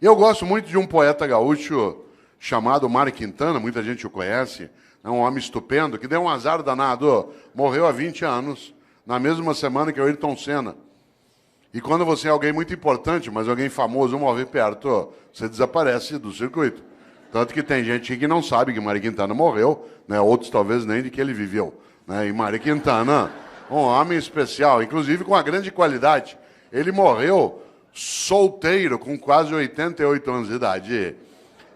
Eu gosto muito de um poeta gaúcho chamado Mário Quintana, muita gente o conhece, é um homem estupendo, que deu um azar danado, morreu há 20 anos, na mesma semana que o Ayrton Senna. E quando você é alguém muito importante, mas alguém famoso morre perto, você desaparece do circuito. Tanto que tem gente que não sabe que Mário Quintana morreu, né? Outros talvez nem de que ele viveu. Né? E Mário Quintana, um homem especial, inclusive com uma grande qualidade. Ele morreu solteiro, com quase 88 anos de idade.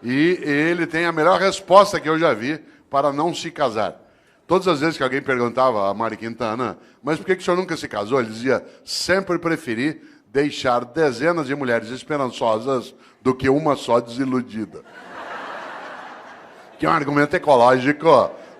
E ele tem a melhor resposta que eu já vi para não se casar. Todas as vezes que alguém perguntava a Mário Quintana, mas por que o senhor nunca se casou? Ele dizia, sempre preferi deixar dezenas de mulheres esperançosas do que uma só desiludida. Que é um argumento ecológico,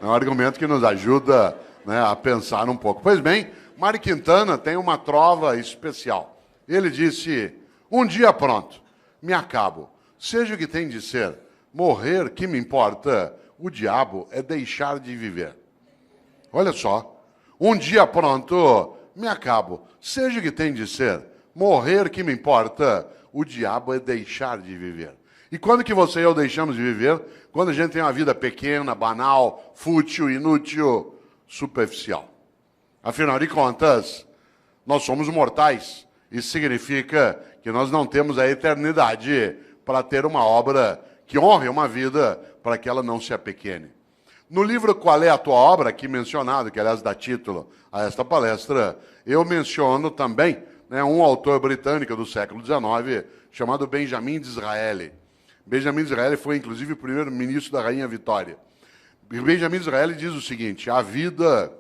é um argumento que nos ajuda, né, a pensar um pouco. Pois bem, Mário Quintana tem uma trova especial. Ele disse, um dia pronto, me acabo, seja o que tem de ser, morrer que me importa, o diabo é deixar de viver. Olha só, um dia pronto, me acabo, seja o que tem de ser, morrer que me importa, o diabo é deixar de viver. E quando que você e eu deixamos de viver? Quando a gente tem uma vida pequena, banal, fútil, inútil, superficial. Afinal de contas, nós somos mortais. Isso significa que nós não temos a eternidade para ter uma obra que honre uma vida para que ela não se apequene. No livro Qual é a Tua Obra, aqui mencionado, que aliás dá título a esta palestra, eu menciono também, né, um autor britânico do século XIX chamado Benjamin Disraeli. Benjamin Disraeli foi, inclusive, o primeiro-ministro da Rainha Vitória. Benjamin Disraeli diz o seguinte, a vida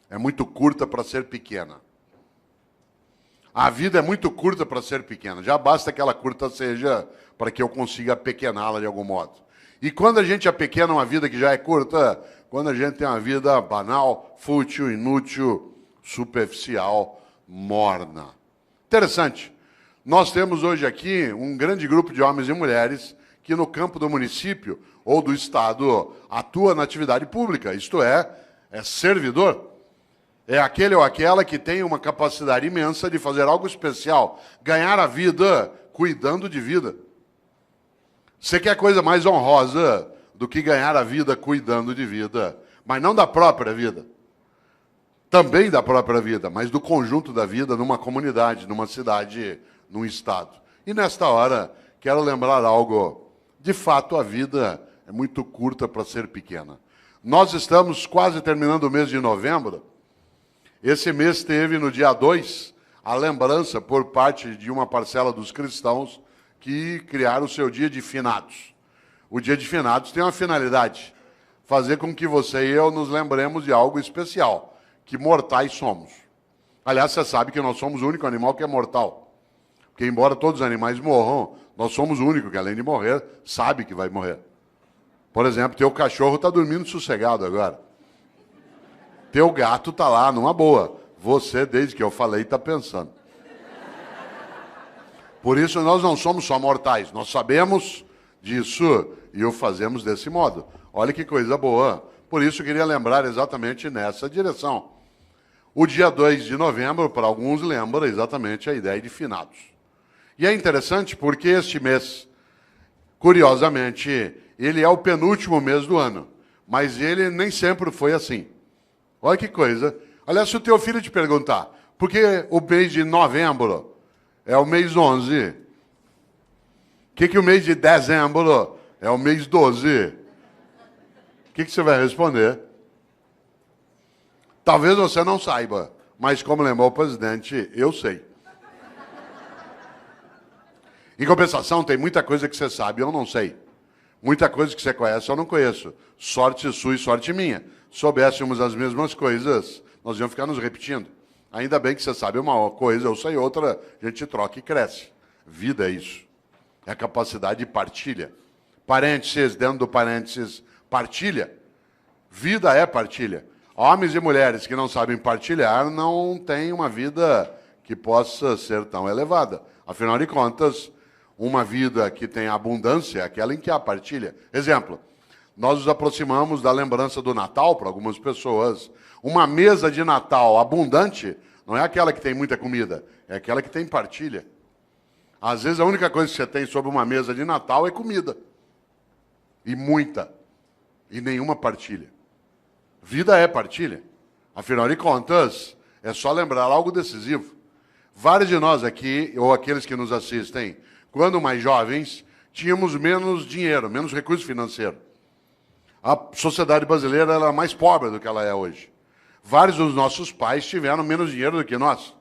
é muito curta para ser pequena. A vida é muito curta para ser pequena. Já basta que ela curta seja para que eu consiga apequená-la de algum modo. E quando a gente apequena uma vida que já é curta, quando a gente tem uma vida banal, fútil, inútil, superficial, morna. Interessante. Nós temos hoje aqui um grande grupo de homens e mulheres que no campo do município ou do estado atua na atividade pública, isto é servidor. É aquele ou aquela que tem uma capacidade imensa de fazer algo especial, ganhar a vida cuidando de vida. Você quer coisa mais honrosa do que ganhar a vida cuidando de vida, mas não da própria vida. Também da própria vida, mas do conjunto da vida numa comunidade, numa cidade, num estado. E nesta hora, quero lembrar algo. De fato, a vida é muito curta para ser pequena. Nós estamos quase terminando o mês de novembro. Esse mês teve, no dia 2, a lembrança por parte de uma parcela dos cristãos que criaram o seu dia de finados. O dia de finados tem uma finalidade, fazer com que você e eu nos lembremos de algo especial, que mortais somos. Aliás, você sabe que nós somos o único animal que é mortal. Porque, embora todos os animais morram, nós somos o único que, além de morrer, sabe que vai morrer. Por exemplo, teu cachorro está dormindo sossegado agora. Teu gato está lá, numa boa. Você, desde que eu falei, está pensando. Por isso, nós não somos só mortais. Nós sabemos disso e o fazemos desse modo. Olha que coisa boa. Por isso, eu queria lembrar exatamente nessa direção. O dia 2 de novembro, para alguns, lembra exatamente a ideia de finados. E é interessante porque este mês, curiosamente, ele é o penúltimo mês do ano. Mas ele nem sempre foi assim. Olha que coisa. Aliás, se o teu filho te perguntar, por que o mês de novembro é o mês 11? O que o mês de dezembro é o mês 12? O que você vai responder? Talvez você não saiba, mas como lembrou o presidente, eu sei. Em compensação, tem muita coisa que você sabe e eu não sei. Muita coisa que você conhece eu não conheço. Sorte sua e sorte minha. Soubéssemos as mesmas coisas, nós íamos ficar nos repetindo. Ainda bem que você sabe uma coisa, eu sei outra, a gente troca e cresce. Vida é isso. É a capacidade de partilha. Parênteses, dentro do parênteses, partilha. Vida é partilha. Homens e mulheres que não sabem partilhar não têm uma vida que possa ser tão elevada. Afinal de contas, uma vida que tem abundância é aquela em que há partilha. Exemplo. Nós nos aproximamos da lembrança do Natal para algumas pessoas. Uma mesa de Natal abundante não é aquela que tem muita comida, é aquela que tem partilha. Às vezes a única coisa que você tem sobre uma mesa de Natal é comida. E muita. E nenhuma partilha. Vida é partilha. Afinal de contas, é só lembrar algo decisivo. Vários de nós aqui, ou aqueles que nos assistem, quando mais jovens, tínhamos menos dinheiro, menos recurso financeiro. A sociedade brasileira era mais pobre do que ela é hoje. Vários dos nossos pais tiveram menos dinheiro do que nós.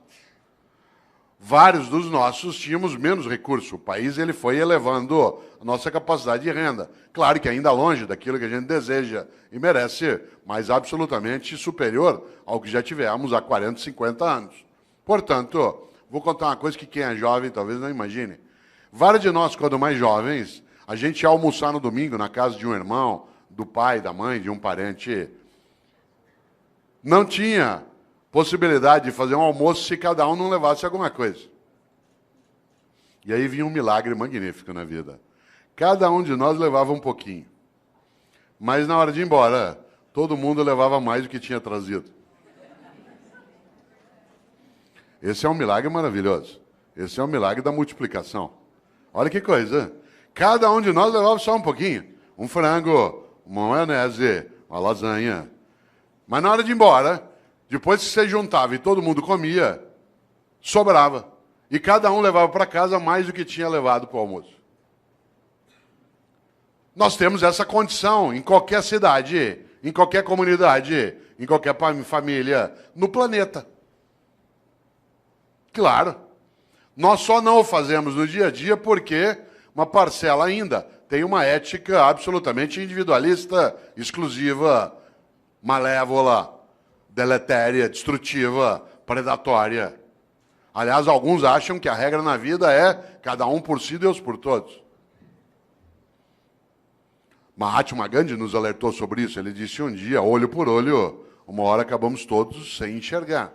Vários dos nossos tínhamos menos recurso. O país ele foi elevando a nossa capacidade de renda. Claro que ainda longe daquilo que a gente deseja e merece, mas absolutamente superior ao que já tivemos há 40, 50 anos. Portanto, vou contar uma coisa que quem é jovem talvez não imagine. Vários de nós, quando mais jovens, a gente ia almoçar no domingo na casa de um irmão, do pai, da mãe, de um parente. Não tinha possibilidade de fazer um almoço se cada um não levasse alguma coisa. E aí vinha um milagre magnífico na vida. Cada um de nós levava um pouquinho. Mas na hora de ir embora, todo mundo levava mais do que tinha trazido. Esse é um milagre maravilhoso. Esse é um milagre da multiplicação. Olha que coisa. Cada um de nós levava só um pouquinho. Um frango, uma maionese, uma lasanha. Mas na hora de ir embora, depois que você juntava e todo mundo comia, sobrava. E cada um levava para casa mais do que tinha levado para o almoço. Nós temos essa condição em qualquer cidade, em qualquer comunidade, em qualquer família, no planeta. Claro. Nós só não o fazemos no dia a dia porque uma parcela ainda tem uma ética absolutamente individualista, exclusiva, malévola, deletéria, destrutiva, predatória. Aliás, alguns acham que a regra na vida é cada um por si, Deus por todos. Mahatma Gandhi nos alertou sobre isso. Ele disse um dia, olho por olho, uma hora acabamos todos sem enxergar.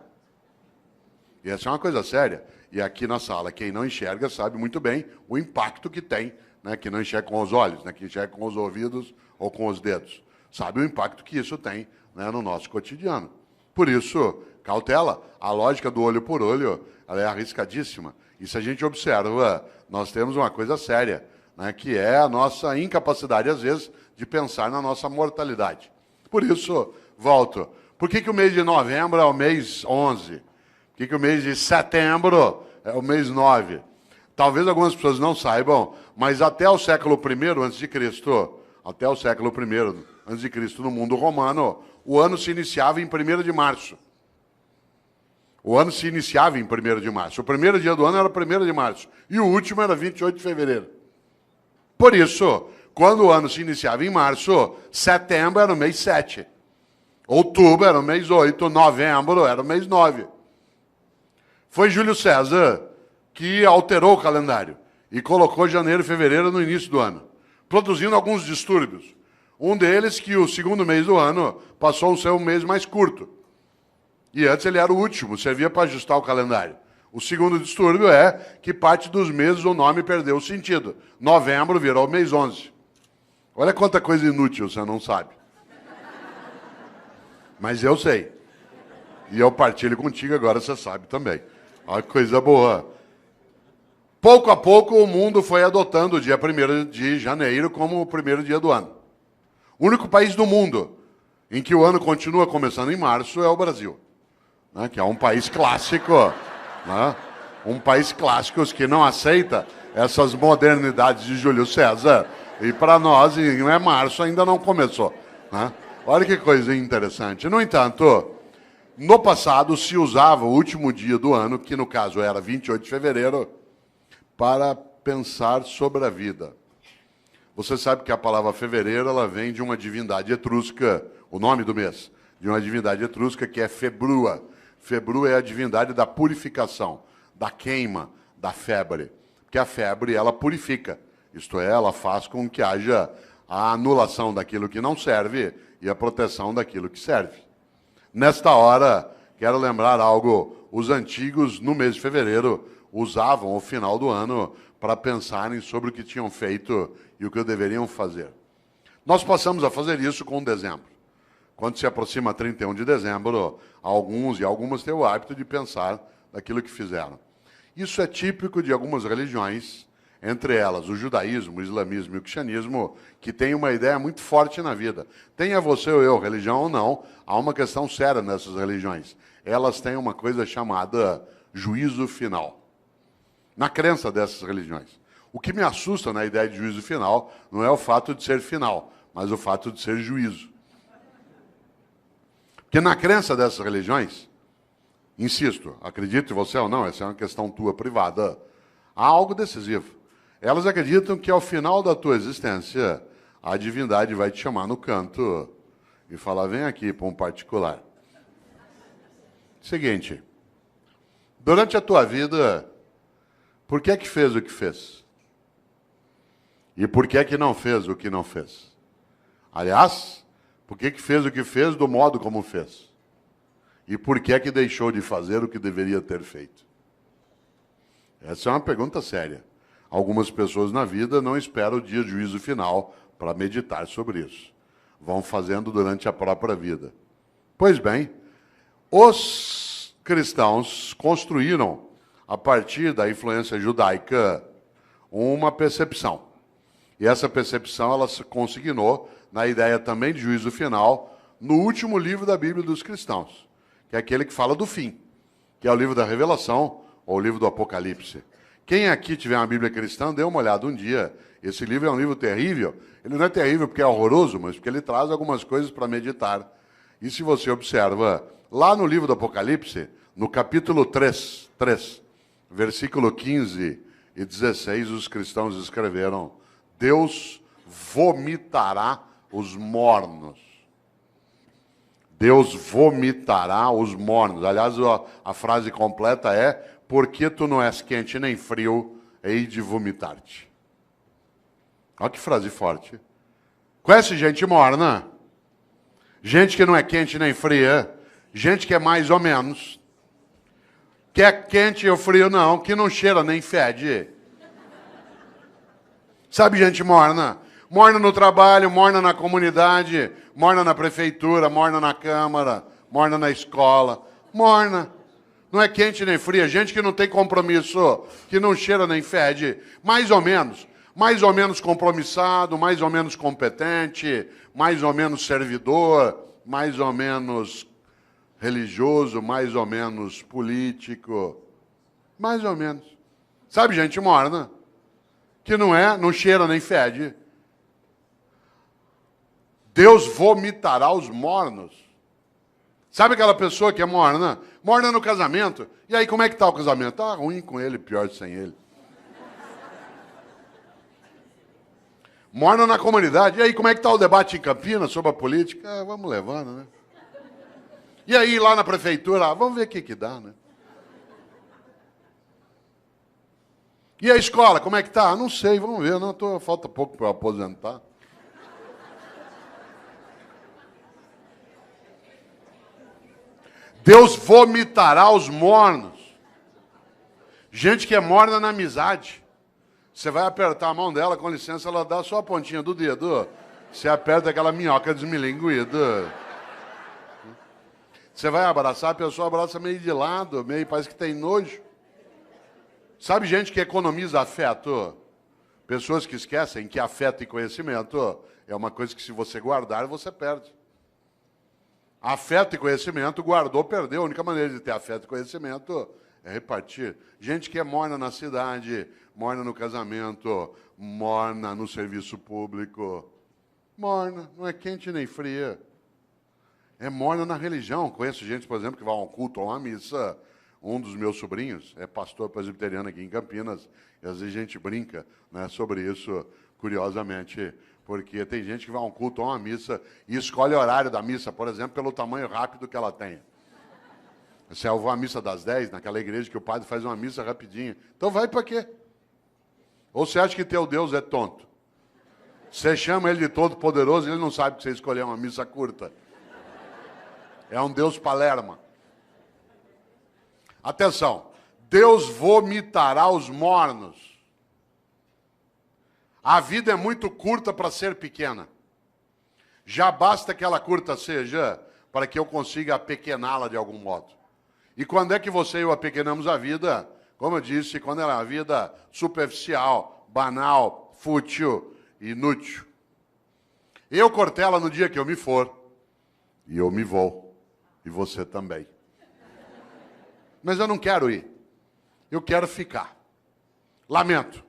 E essa é uma coisa séria. E aqui na sala, quem não enxerga sabe muito bem o impacto que tem, né, que não enxerga com os olhos, né, que enxerga com os ouvidos ou com os dedos. Sabe o impacto que isso tem, né, no nosso cotidiano. Por isso, cautela. A lógica do olho por olho ela é arriscadíssima. E se a gente observa, nós temos uma coisa séria, né, que é a nossa incapacidade, às vezes, de pensar na nossa mortalidade. Por isso, volto. Por que o mês de novembro é o mês 11? Por que o mês de setembro é o mês 9? Talvez algumas pessoas não saibam, mas até o século I a.C., até o século I a.C., no mundo romano, o ano se iniciava em 1º de março. O ano se iniciava em 1º de março. O primeiro dia do ano era 1º de março. E o último era 28 de fevereiro. Por isso, quando o ano se iniciava em março, setembro era o mês 7. Outubro era o mês 8. Novembro era o mês 9. Foi Júlio César que alterou o calendário e colocou janeiro e fevereiro no início do ano, produzindo alguns distúrbios. Um deles que o segundo mês do ano passou a ser um mês mais curto. E antes ele era o último, servia para ajustar o calendário. O segundo distúrbio é que parte dos meses o nome perdeu o sentido. Novembro virou mês 11. Olha quanta coisa inútil você não sabe. Mas eu sei. E eu partilho contigo, agora você sabe também. Olha que coisa boa. Pouco a pouco o mundo foi adotando o dia 1º de janeiro como o primeiro dia do ano. O único país do mundo em que o ano continua começando em março é o Brasil, né, que é um país clássico, né, um país clássico que não aceita essas modernidades de Júlio César. E para nós, não é março, ainda não começou. Né? Olha que coisa interessante. No entanto, no passado se usava o último dia do ano, que no caso era 28 de fevereiro, para pensar sobre a vida. Você sabe que a palavra fevereiro ela vem de uma divindade etrusca, o nome do mês, de uma divindade etrusca que é Februa. Februa é a divindade da purificação, da queima, da febre. Porque a febre, ela purifica. Isto é, ela faz com que haja a anulação daquilo que não serve e a proteção daquilo que serve. Nesta hora, quero lembrar algo. Os antigos, no mês de fevereiro, usavam o final do ano para pensarem sobre o que tinham feito e o que deveriam fazer. Nós passamos a fazer isso com dezembro. Quando se aproxima 31 de dezembro, alguns e algumas têm o hábito de pensar naquilo que fizeram. Isso é típico de algumas religiões, entre elas o judaísmo, o islamismo e o cristianismo, que tem uma ideia muito forte na vida. Tenha você ou eu, religião ou não, há uma questão séria nessas religiões. Elas têm uma coisa chamada juízo final. Na crença dessas religiões. O que me assusta na ideia de juízo final não é o fato de ser final, mas o fato de ser juízo. Porque na crença dessas religiões, insisto, acredite você ou não, essa é uma questão tua privada, há algo decisivo. Elas acreditam que ao final da tua existência, a divindade vai te chamar no canto e falar, vem aqui para um particular. Seguinte, durante a tua vida, por que fez o que fez? E por que não fez o que não fez? Aliás, por que fez o que fez do modo como fez? E por que deixou de fazer o que deveria ter feito? Essa é uma pergunta séria. Algumas pessoas na vida não esperam o dia de juízo final para meditar sobre isso. Vão fazendo durante a própria vida. Pois bem, os cristãos construíram, a partir da influência judaica, uma percepção. E essa percepção ela se consignou na ideia também de juízo final no último livro da Bíblia dos cristãos, que é aquele que fala do fim, que é o livro da Revelação ou o livro do Apocalipse. Quem aqui tiver uma Bíblia cristã, dê uma olhada um dia. Esse livro é um livro terrível. Ele não é terrível porque é horroroso, mas porque ele traz algumas coisas para meditar. E se você observa, lá no livro do Apocalipse, no capítulo 3, versículo 15 e 16, os cristãos escreveram: Deus vomitará os mornos. Deus vomitará os mornos. Aliás, a frase completa é: porque tu não és quente nem frio, hei de vomitar-te. Olha que frase forte. Conhece gente morna? Gente que não é quente nem fria. Gente que é mais ou menos. Que é quente ou frio não, que não cheira nem fede. Sabe gente morna? Morna no trabalho, morna na comunidade, morna na prefeitura, morna na câmara, morna na escola. Morna. Não é quente nem fria, gente que não tem compromisso, que não cheira nem fede, mais ou menos compromissado, mais ou menos competente, mais ou menos servidor, mais ou menos religioso, mais ou menos político, mais ou menos. Sabe gente morna, que não cheira nem fede. Deus vomitará os mornos. Sabe aquela pessoa que é morna? Morna no casamento. E aí, como é que está o casamento? Tá ruim com ele, pior sem ele. Morna na comunidade. E aí, como é que está o debate em Campinas sobre a política? Vamos levando, né? E aí, lá na prefeitura, vamos ver o que dá, né? E a escola, como é que tá? Não sei, vamos ver. Falta pouco para eu aposentar. Deus vomitará os mornos. Gente que é morna na amizade. Você vai apertar a mão dela, com licença, ela dá só a pontinha do dedo. Você aperta aquela minhoca desmilinguida. Você vai abraçar, a pessoa abraça meio de lado, meio parece que tem nojo. Sabe gente que economiza afeto? Pessoas que esquecem que afeto e conhecimento é uma coisa que se você guardar, você perde. Afeto e conhecimento, guardou, perdeu. A única maneira de ter afeto e conhecimento é repartir. Gente que é morna na cidade, morna no casamento, morna no serviço público. Morna, não é quente nem fria. É morna na religião. Conheço gente, por exemplo, que vai a um culto ou a uma missa. Um dos meus sobrinhos é pastor presbiteriano aqui em Campinas. E às vezes a gente brinca, né, sobre isso, curiosamente. Porque tem gente que vai a um culto ou a uma missa e escolhe o horário da missa, por exemplo, pelo tamanho rápido que ela tem. Se eu vou à missa das 10, naquela igreja que o padre faz uma missa rapidinho. Então vai para quê? Ou você acha que teu Deus é tonto? Você chama ele de todo poderoso e ele não sabe que você escolheu uma missa curta. É um Deus palerma. Atenção. Deus vomitará os mornos. A vida é muito curta para ser pequena. Já basta que ela curta seja para que eu consiga apequená-la de algum modo. E quando é que você e eu apequenamos a vida? Como eu disse, quando é uma vida superficial, banal, fútil, inútil. Eu, Cortella, no dia que eu me for, e eu me vou, e você também. Mas eu não quero ir. Eu quero ficar. Lamento.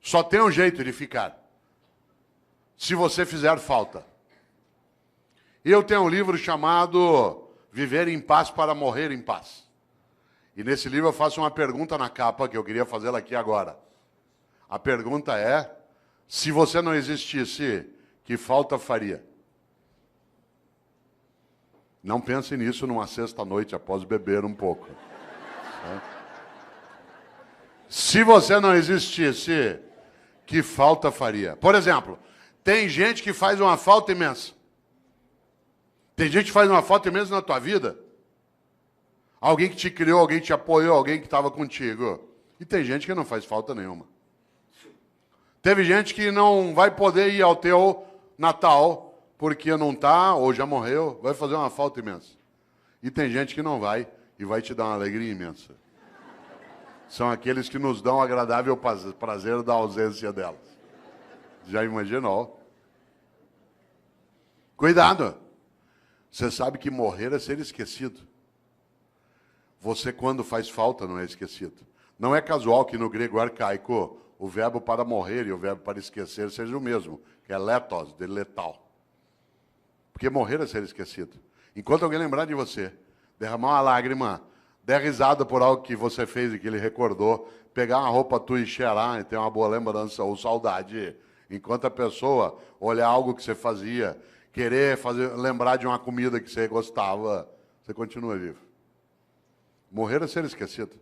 Só tem um jeito de ficar. Se você fizer falta. Eu tenho um livro chamado Viver em Paz para Morrer em Paz. E nesse livro eu faço uma pergunta na capa que eu queria fazê-la aqui agora. A pergunta é, se você não existisse, que falta faria? Não pense nisso numa sexta-noite após beber um pouco. Se você não existisse, que falta faria? Por exemplo, tem gente que faz uma falta imensa. Tem gente que faz uma falta imensa na tua vida. Alguém que te criou, alguém que te apoiou, alguém que estava contigo. E tem gente que não faz falta nenhuma. Teve gente que não vai poder ir ao teu Natal porque não está ou já morreu, vai fazer uma falta imensa. E tem gente que não vai e vai te dar uma alegria imensa. São aqueles que nos dão o agradável prazer da ausência delas. Já imaginou? Cuidado! Você sabe que morrer é ser esquecido. Você, quando faz falta, não é esquecido. Não é casual que no grego arcaico o verbo para morrer e o verbo para esquecer seja o mesmo, que é letos, de letal. Porque morrer é ser esquecido. Enquanto alguém lembrar de você, derramar uma lágrima, der risada por algo que você fez e que ele recordou, pegar uma roupa tua e cheirar e ter uma boa lembrança ou saudade, enquanto a pessoa olhar algo que você fazia, querer lembrar de uma comida que você gostava, você continua vivo. Morrer é ser esquecido.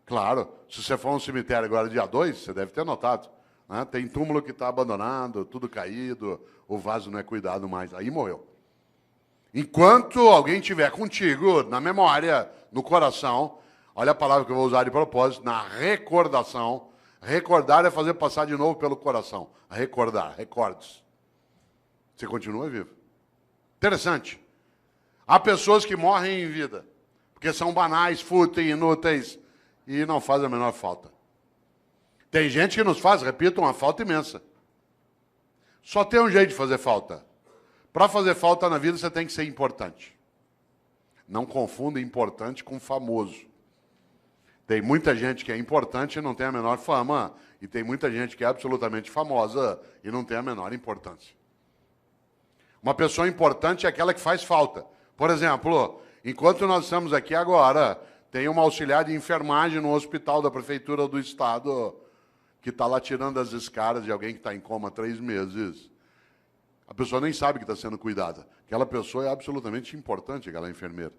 Claro, se você for a um cemitério agora dia 2, você deve ter notado. Né? Tem túmulo que está abandonado, tudo caído, o vaso não é cuidado mais. Aí morreu. Enquanto alguém estiver contigo, na memória, no coração, olha a palavra que eu vou usar de propósito, na recordação. Recordar é fazer passar de novo pelo coração. Recordar, recordes. Você continua vivo. Interessante. Há pessoas que morrem em vida, porque são banais, fúteis, inúteis, e não fazem a menor falta. Tem gente que nos faz, repito, uma falta imensa. Só tem um jeito de fazer falta. Para fazer falta na vida, você tem que ser importante. Não confunda importante com famoso. Tem muita gente que é importante e não tem a menor fama, e tem muita gente que é absolutamente famosa e não tem a menor importância. Uma pessoa importante é aquela que faz falta. Por exemplo, enquanto nós estamos aqui agora, tem uma auxiliar de enfermagem no hospital da Prefeitura do Estado que está lá tirando as escaras de alguém que está em coma há 3 meses. A pessoa nem sabe que está sendo cuidada. Aquela pessoa é absolutamente importante, aquela enfermeira.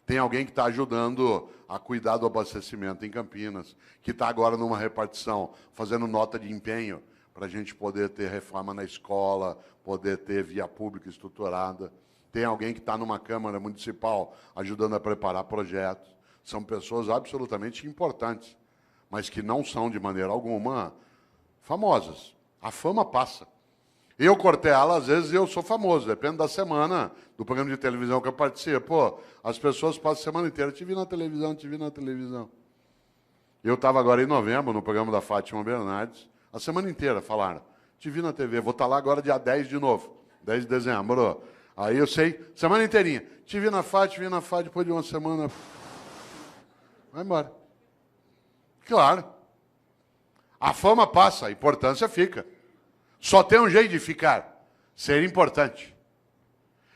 Tem alguém que está ajudando a cuidar do abastecimento em Campinas, que está agora numa repartição, fazendo nota de empenho para a gente poder ter reforma na escola, poder ter via pública estruturada. Tem alguém que está numa Câmara Municipal ajudando a preparar projetos. São pessoas absolutamente importantes, mas que não são, de maneira alguma, famosas. A fama passa. Eu, Cortella, às vezes eu sou famoso, depende da semana, do programa de televisão que eu participo. As pessoas passam a semana inteira, te vi na televisão, te vi na televisão. Eu estava agora em novembro, no programa da Fátima Bernardes, a semana inteira falaram, te vi na TV, vou estar lá agora dia 10 de novo, 10 de dezembro. Aí eu sei, semana inteirinha, te vi na Fátima, depois de uma semana, vai embora. Claro. A fama passa, a importância fica. Só tem um jeito de ficar, ser importante.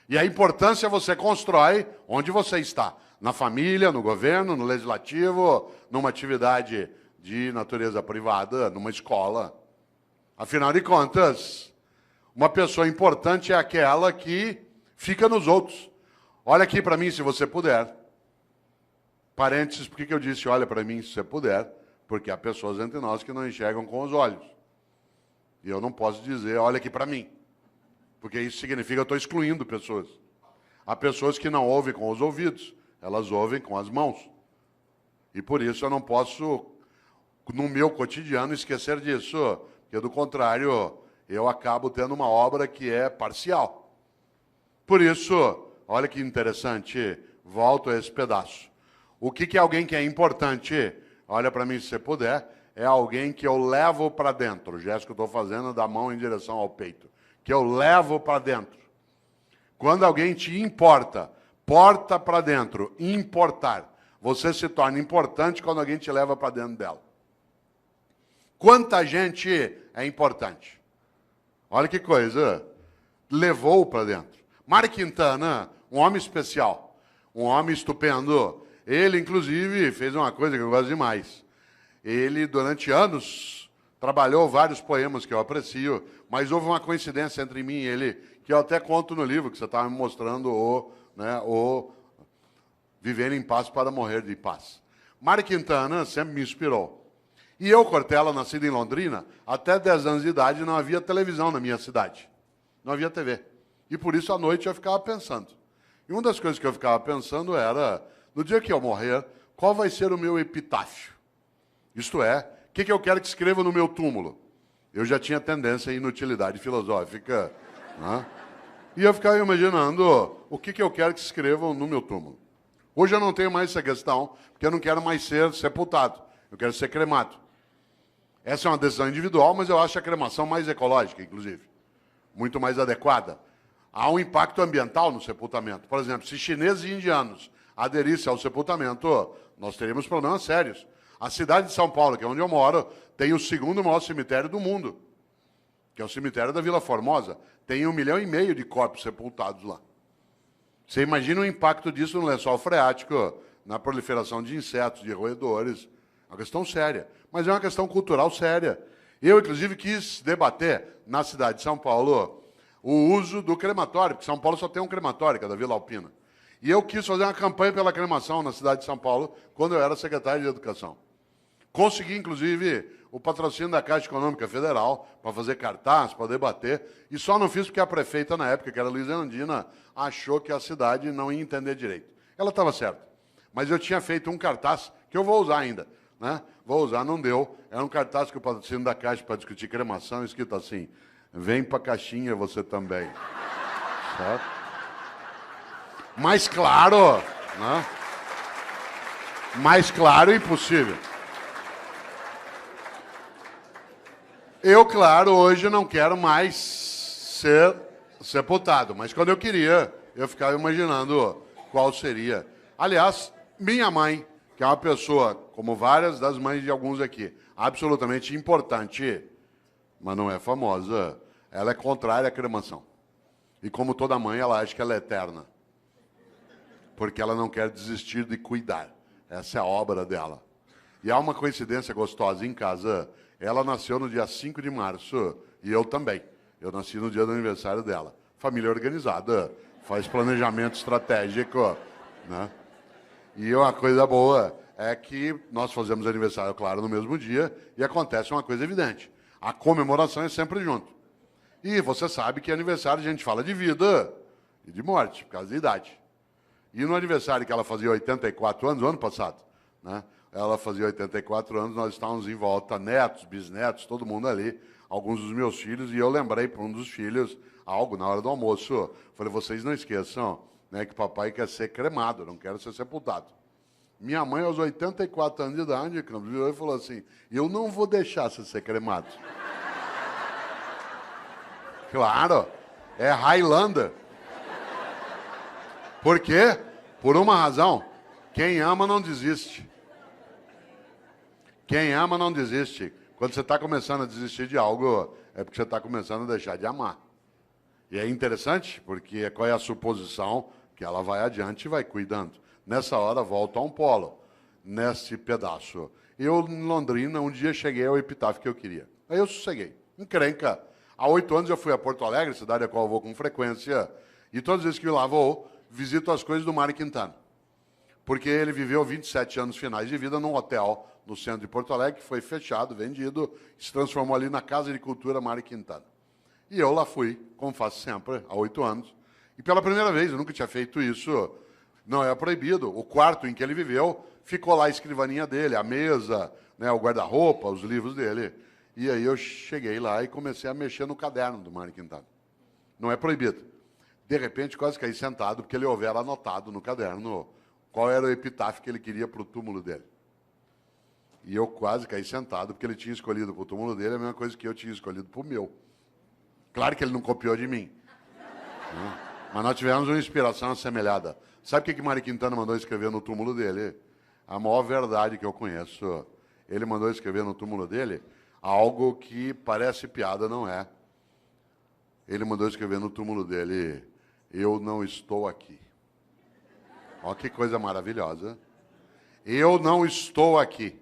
E a importância você constrói onde você está. Na família, no governo, no legislativo, numa atividade de natureza privada, numa escola. Afinal de contas, uma pessoa importante é aquela que fica nos outros. Olha aqui para mim, se você puder. Parênteses, por que eu disse olha para mim, se você puder? Porque há pessoas entre nós que não enxergam com os olhos. E eu não posso dizer, olha aqui para mim. Porque isso significa que eu estou excluindo pessoas. Há pessoas que não ouvem com os ouvidos, elas ouvem com as mãos. E por isso eu não posso, no meu cotidiano, esquecer disso. Porque, do contrário, eu acabo tendo uma obra que é parcial. Por isso, olha que interessante, volto a esse pedaço. O que é alguém que é importante? Olha para mim se você puder. É alguém que eu levo para dentro. O gesto que eu estou fazendo é da mão em direção ao peito. Que eu levo para dentro. Quando alguém te importa, porta para dentro, importar. Você se torna importante quando alguém te leva para dentro dela. Quanta gente é importante? Olha que coisa. Levou para dentro. Mário Quintana, um homem especial. Um homem estupendo. Ele, inclusive, fez uma coisa que eu gosto demais. Ele, durante anos, trabalhou vários poemas que eu aprecio, mas houve uma coincidência entre mim e ele, que eu até conto no livro, que você estava me mostrando, o Viver em Paz para Morrer de Paz. Mário Quintana sempre me inspirou. E eu, Cortella, nascido em Londrina, até 10 anos de idade não havia televisão na minha cidade. Não havia TV. E por isso, à noite, eu ficava pensando. E uma das coisas que eu ficava pensando era, no dia que eu morrer, qual vai ser o meu epitáfio? Isto é, o que eu quero que escreva no meu túmulo? Eu já tinha tendência à inutilidade filosófica, né? E eu ficava imaginando o que eu quero que escrevam no meu túmulo. Hoje eu não tenho mais essa questão, porque eu não quero mais ser sepultado. Eu quero ser cremado. Essa é uma decisão individual, mas eu acho a cremação mais ecológica, inclusive. Muito mais adequada. Há um impacto ambiental no sepultamento. Por exemplo, se chineses e indianos aderissem ao sepultamento, nós teríamos problemas sérios. A cidade de São Paulo, que é onde eu moro, tem o segundo maior cemitério do mundo, que é o cemitério da Vila Formosa. Tem 1,5 milhão de corpos sepultados lá. Você imagina o impacto disso no lençol freático, na proliferação de insetos, de roedores. É uma questão séria, mas é uma questão cultural séria. Eu, inclusive, quis debater na cidade de São Paulo o uso do crematório, porque São Paulo só tem um crematório, que é da Vila Alpina. E eu quis fazer uma campanha pela cremação na cidade de São Paulo, quando eu era secretário de Educação. Consegui, inclusive, o patrocínio da Caixa Econômica Federal para fazer cartaz, para debater, e só não fiz porque a prefeita, na época, que era Luiza Erundina, achou que a cidade não ia entender direito. Ela estava certa. Mas eu tinha feito um cartaz, que eu vou usar ainda, né? Vou usar, não deu. Era um cartaz que o patrocínio da Caixa para discutir cremação, escrito assim, vem para a caixinha você também. Certo? Mais claro, né? Mais claro impossível. Eu, claro, hoje não quero mais ser sepultado, mas quando eu queria, eu ficava imaginando qual seria. Aliás, minha mãe, que é uma pessoa, como várias das mães de alguns aqui, absolutamente importante, mas não é famosa, ela é contrária à cremação. E como toda mãe, ela acha que ela é eterna. Porque ela não quer desistir de cuidar. Essa é a obra dela. E há uma coincidência gostosa em casa. Ela nasceu no dia 5 de março, e eu também. Eu nasci no dia do aniversário dela. Família organizada, faz planejamento estratégico, né? E uma coisa boa é que nós fazemos aniversário, claro, no mesmo dia, e acontece uma coisa evidente. A comemoração é sempre junto. E você sabe que aniversário a gente fala de vida e de morte, por causa da idade. E no aniversário que ela fazia 84 anos, o ano passado, né? Ela fazia 84 anos, nós estávamos em volta, netos, bisnetos, todo mundo ali, alguns dos meus filhos, e eu lembrei para um dos filhos algo na hora do almoço. Falei, vocês não esqueçam, né, que papai quer ser cremado, não quer ser sepultado. Minha mãe, aos 84 anos de idade, virou e falou assim, eu não vou deixar você ser cremado. Claro, é Highlander. Por quê? Por uma razão, quem ama não desiste. Quem ama não desiste. Quando você está começando a desistir de algo, é porque você está começando a deixar de amar. E é interessante, porque qual é a suposição? Que ela vai adiante e vai cuidando. Nessa hora, volta a um polo, nesse pedaço. Eu, em Londrina, um dia cheguei ao epitáfio que eu queria. Aí eu sosseguei. Encrenca. Há 8 anos eu fui a Porto Alegre, cidade a qual eu vou com frequência, e todas as vezes que eu lá vou, visito as coisas do Mário Quintana. Porque ele viveu 27 anos finais de vida num hotel no centro de Porto Alegre, que foi fechado, vendido, se transformou ali na Casa de Cultura Mário Quintana. E eu lá fui, como faço sempre, há 8 anos. E pela primeira vez, eu nunca tinha feito isso, não é proibido. O quarto em que ele viveu, ficou lá a escrivaninha dele, a mesa, né, o guarda-roupa, os livros dele. E aí eu cheguei lá e comecei a mexer no caderno do Mário Quintana. Não é proibido. De repente, quase caí sentado, porque ele houvera anotado no caderno qual era o epitáfio que ele queria para o túmulo dele. E eu quase caí sentado, porque ele tinha escolhido para o túmulo dele a mesma coisa que eu tinha escolhido para o meu. Claro que ele não copiou de mim. Né? Mas nós tivemos uma inspiração assemelhada. Sabe o que Mário Quintana mandou escrever no túmulo dele? A maior verdade que eu conheço. Ele mandou escrever no túmulo dele algo que parece piada, não é. Ele mandou escrever no túmulo dele: eu não estou aqui. Olha que coisa maravilhosa. Eu não estou aqui.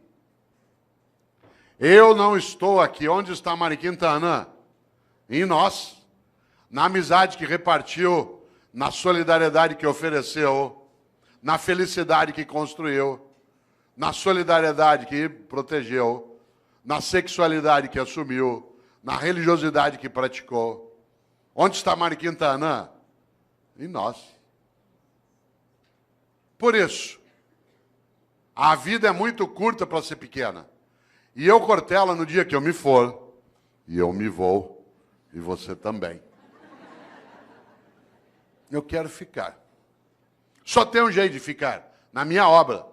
Eu não estou aqui. Onde está Mário Quintana? Em nós. Na amizade que repartiu, na solidariedade que ofereceu, na felicidade que construiu, na solidariedade que protegeu, na sexualidade que assumiu, na religiosidade que praticou. Onde está Mário Quintana? Em nós. Por isso, a vida é muito curta para ser pequena. E eu, Cortella, no dia que eu me for, e eu me vou, e você também, eu quero ficar. Só tem um jeito de ficar, na minha obra.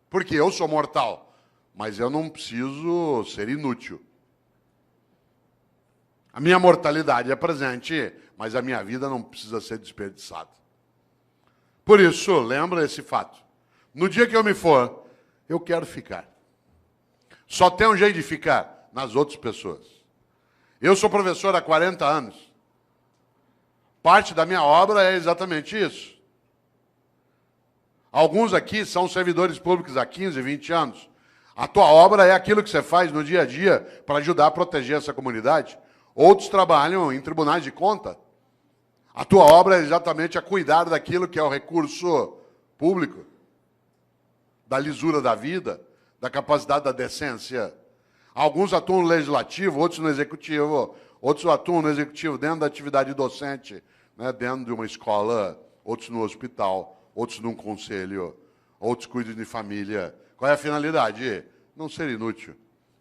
Porque eu sou mortal, mas eu não preciso ser inútil. A minha mortalidade é presente, mas a minha vida não precisa ser desperdiçada. Por isso, lembra esse fato. No dia que eu me for, eu quero ficar. Só tem um jeito de ficar, nas outras pessoas. Eu sou professor há 40 anos. Parte da minha obra é exatamente isso. Alguns aqui são servidores públicos há 15, 20 anos. A tua obra é aquilo que você faz no dia a dia para ajudar a proteger essa comunidade. Outros trabalham em tribunais de conta. A tua obra é exatamente a cuidar daquilo que é o recurso público, da lisura da vida, da capacidade da decência. Alguns atuam no legislativo, outros no executivo, outros atuam no executivo dentro da atividade docente, né, dentro de uma escola, outros no hospital, outros num conselho, outros cuidam de família. Qual é a finalidade? Não ser inútil.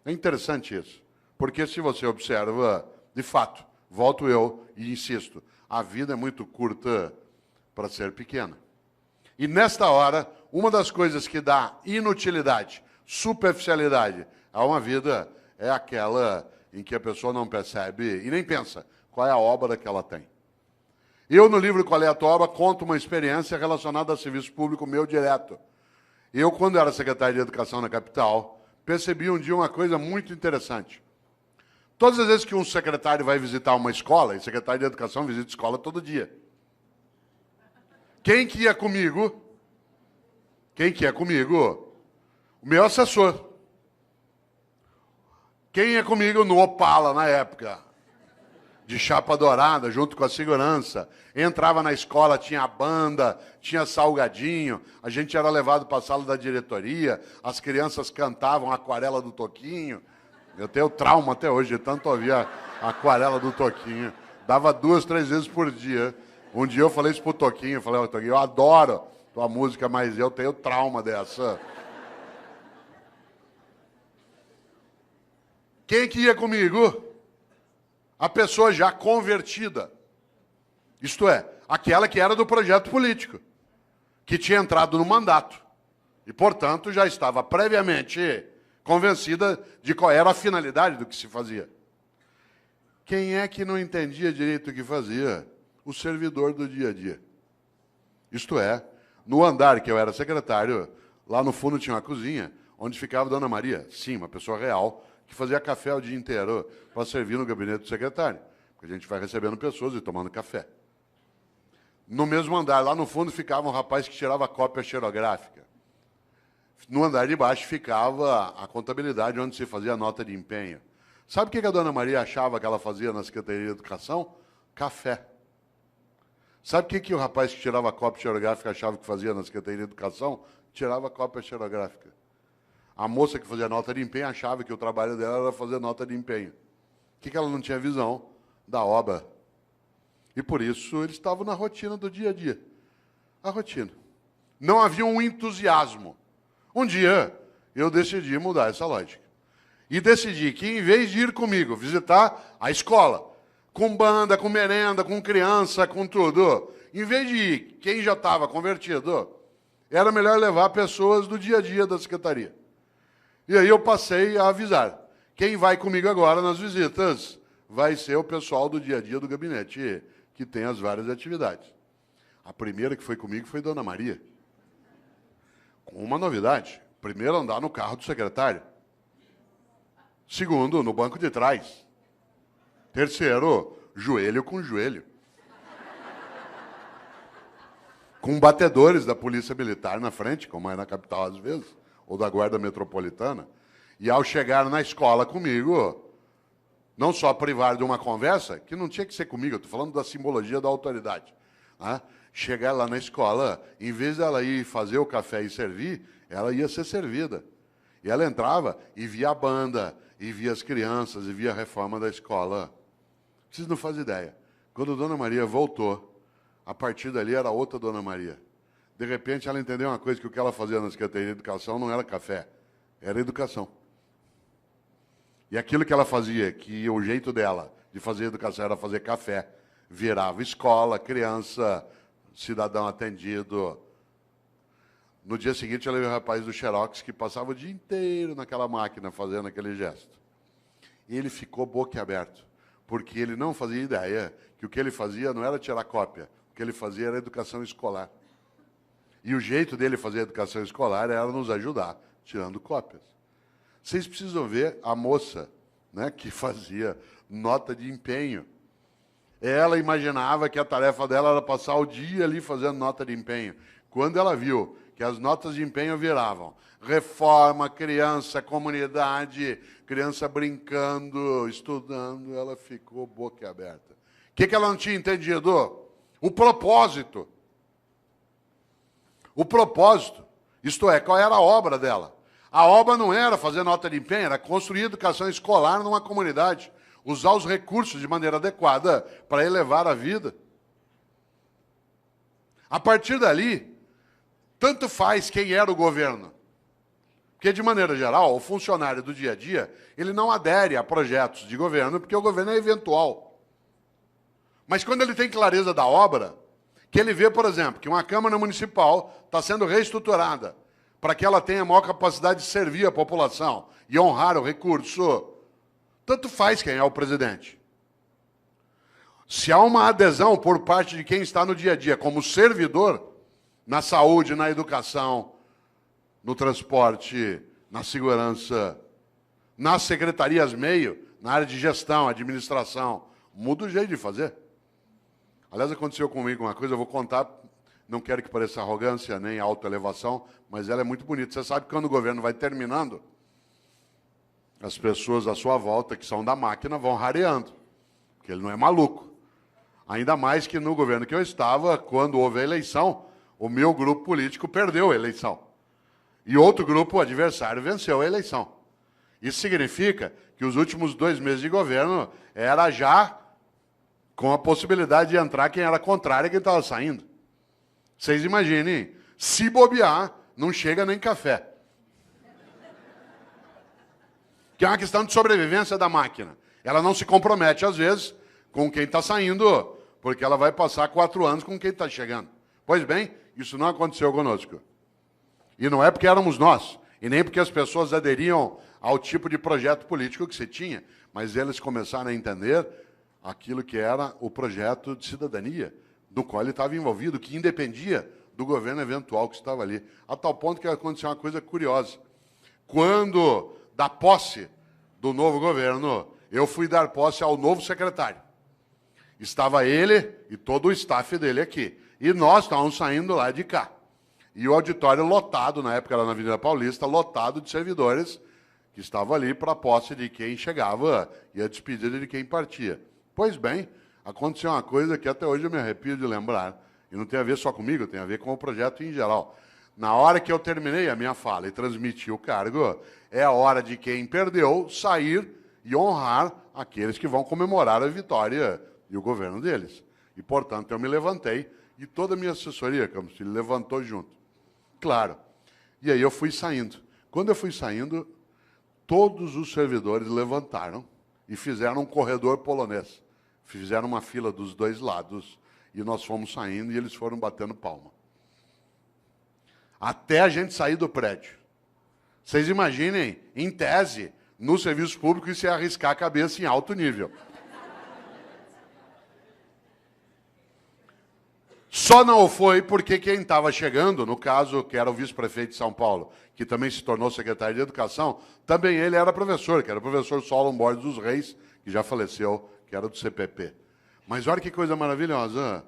É interessante isso, porque se você observa, de fato, volto eu e insisto, a vida é muito curta para ser pequena. E nesta hora, uma das coisas que dá inutilidade, superficialidade a uma vida é aquela em que a pessoa não percebe e nem pensa qual é a obra que ela tem. Eu, no livro Qual é a Tua Obra, conto uma experiência relacionada a serviço público meu direto. Eu, quando era secretário de Educação na capital, percebi um dia uma coisa muito interessante. Todas as vezes que um secretário vai visitar uma escola, e secretário de Educação visita escola todo dia. Quem que ia comigo? Quem que ia comigo? O meu assessor. Quem ia comigo no Opala, na época? De chapa dourada, junto com a segurança. Entrava na escola, tinha banda, tinha salgadinho, a gente era levado para a sala da diretoria, as crianças cantavam a Aquarela do Toquinho. Eu tenho trauma até hoje, de tanto ouvir a Aquarela do Toquinho. Dava 2, 3 vezes por dia. Um dia eu falei isso pro Toquinho, eu falei, Toquinho, eu adoro tua música, mas eu tenho trauma dessa. Quem que ia comigo? A pessoa já convertida. Isto é, aquela que era do projeto político, que tinha entrado no mandato. E, portanto, já estava previamente convencida de qual era a finalidade do que se fazia. Quem é que não entendia direito o que fazia? O servidor do dia a dia. Isto é, no andar que eu era secretário, lá no fundo tinha uma cozinha, onde ficava Dona Maria, sim, uma pessoa real, que fazia café o dia inteiro para servir no gabinete do secretário. Porque a gente vai recebendo pessoas e tomando café. No mesmo andar, lá no fundo, ficava um rapaz que tirava cópia xerográfica. No andar de baixo ficava a contabilidade, onde se fazia a nota de empenho. Sabe o que a Dona Maria achava que ela fazia na Secretaria de Educação? Café. Sabe o que o rapaz que tirava cópia xerográfica achava que fazia na Secretaria de Educação? Tirava cópia xerográfica. A moça que fazia nota de empenho achava que o trabalho dela era fazer nota de empenho. O que ela não tinha visão? Da obra. E por isso eles estavam na rotina do dia a dia. A rotina. Não havia um entusiasmo. Um dia eu decidi mudar essa lógica. E decidi que, em vez de ir comigo visitar a escola, com banda, com merenda, com criança, com tudo, em vez de ir quem já estava convertido, era melhor levar pessoas do dia a dia da secretaria. E aí eu passei a avisar. Quem vai comigo agora nas visitas vai ser o pessoal do dia a dia do gabinete, que tem as várias atividades. A primeira que foi comigo foi Dona Maria. Com uma novidade. Primeiro, andar no carro do secretário. Segundo, no banco de trás. Terceiro, joelho com joelho. Com batedores da Polícia Militar na frente, como é na capital às vezes, ou da Guarda Metropolitana. E ao chegar na escola comigo, não só privar de uma conversa, que não tinha que ser comigo, eu estou falando da simbologia da autoridade. Né? Chegar lá na escola, em vez dela ir fazer o café e servir, ela ia ser servida. E ela entrava e via a banda, e via as crianças, e via a reforma da escola. Vocês não fazem ideia. Quando a Dona Maria voltou, a partir dali era outra Dona Maria. De repente, ela entendeu uma coisa, que o que ela fazia na Secretaria de Educação não era café, era educação. E aquilo que ela fazia, que o jeito dela de fazer educação era fazer café, virava escola, criança, cidadão atendido. No dia seguinte, ela viu o rapaz do Xerox que passava o dia inteiro naquela máquina fazendo aquele gesto. E ele ficou boquiaberto, porque ele não fazia ideia que o que ele fazia não era tirar cópia, o que ele fazia era educação escolar. E o jeito dele fazer educação escolar era nos ajudar, tirando cópias. Vocês precisam ver a moça, né, que fazia nota de empenho. Ela imaginava que a tarefa dela era passar o dia ali fazendo nota de empenho. Quando ela viu que as notas de empenho viravam reforma, criança, comunidade, criança brincando, estudando, ela ficou boquiaberta. O que ela não tinha entendido? O propósito. O propósito, isto é, qual era a obra dela? A obra não era fazer nota de empenho, era construir educação escolar numa comunidade, usar os recursos de maneira adequada para elevar a vida. A partir dali, tanto faz quem era o governo. Porque, de maneira geral, o funcionário do dia a dia, ele não adere a projetos de governo, porque o governo é eventual. Mas quando ele tem clareza da obra, que ele vê, por exemplo, que uma Câmara Municipal está sendo reestruturada para que ela tenha maior capacidade de servir a população e honrar o recurso, tanto faz quem é o presidente. Se há uma adesão por parte de quem está no dia a dia como servidor, na saúde, na educação, no transporte, na segurança, nas secretarias meio, na área de gestão, administração, muda o jeito de fazer. Aliás, aconteceu comigo uma coisa, eu vou contar, não quero que pareça arrogância nem autoelevação, mas ela é muito bonita. Você sabe que quando o governo vai terminando, as pessoas à sua volta, que são da máquina, vão rareando, porque ele não é maluco. Ainda mais que no governo que eu estava, quando houve a eleição, o meu grupo político perdeu a eleição. E outro grupo, o adversário, venceu a eleição. Isso significa que os últimos 2 meses de governo era já com a possibilidade de entrar quem era contrário e quem estava saindo. Vocês imaginem, se bobear, não chega nem café. Que é uma questão de sobrevivência da máquina. Ela não se compromete, às vezes, com quem está saindo, porque ela vai passar 4 anos com quem está chegando. Pois bem, isso não aconteceu conosco. E não é porque éramos nós, e nem porque as pessoas aderiam ao tipo de projeto político que se tinha, mas eles começaram a entender aquilo que era o projeto de cidadania, do qual ele estava envolvido, que independia do governo eventual que estava ali. A tal ponto que aconteceu uma coisa curiosa. Quando, da posse do novo governo, eu fui dar posse ao novo secretário. Estava ele e todo o staff dele aqui. E nós estávamos saindo lá de cá. E o auditório lotado, na época era na Avenida Paulista, lotado de servidores que estavam ali para a posse de quem chegava e a despedida de quem partia. Pois bem, aconteceu uma coisa que até hoje eu me arrepio de lembrar, e não tem a ver só comigo, tem a ver com o projeto em geral. Na hora que eu terminei a minha fala e transmiti o cargo, é a hora de quem perdeu sair e honrar aqueles que vão comemorar a vitória e o governo deles. E, portanto, eu me levantei e toda a minha assessoria, como se levantou junto. Claro. E aí eu fui saindo. Quando eu fui saindo, todos os servidores levantaram e fizeram um corredor polonês. Fizeram uma fila dos 2 lados e nós fomos saindo e eles foram batendo palma. até a gente sair do prédio. Vocês imaginem, em tese, no serviço público, isso é arriscar a cabeça em alto nível. Só não foi porque quem estava chegando, no caso, que era o vice-prefeito de São Paulo, que também se tornou secretário de Educação, também ele era professor, que era o professor Solon Borges dos Reis, que já faleceu, que era do CPP. Mas olha que coisa maravilhosa.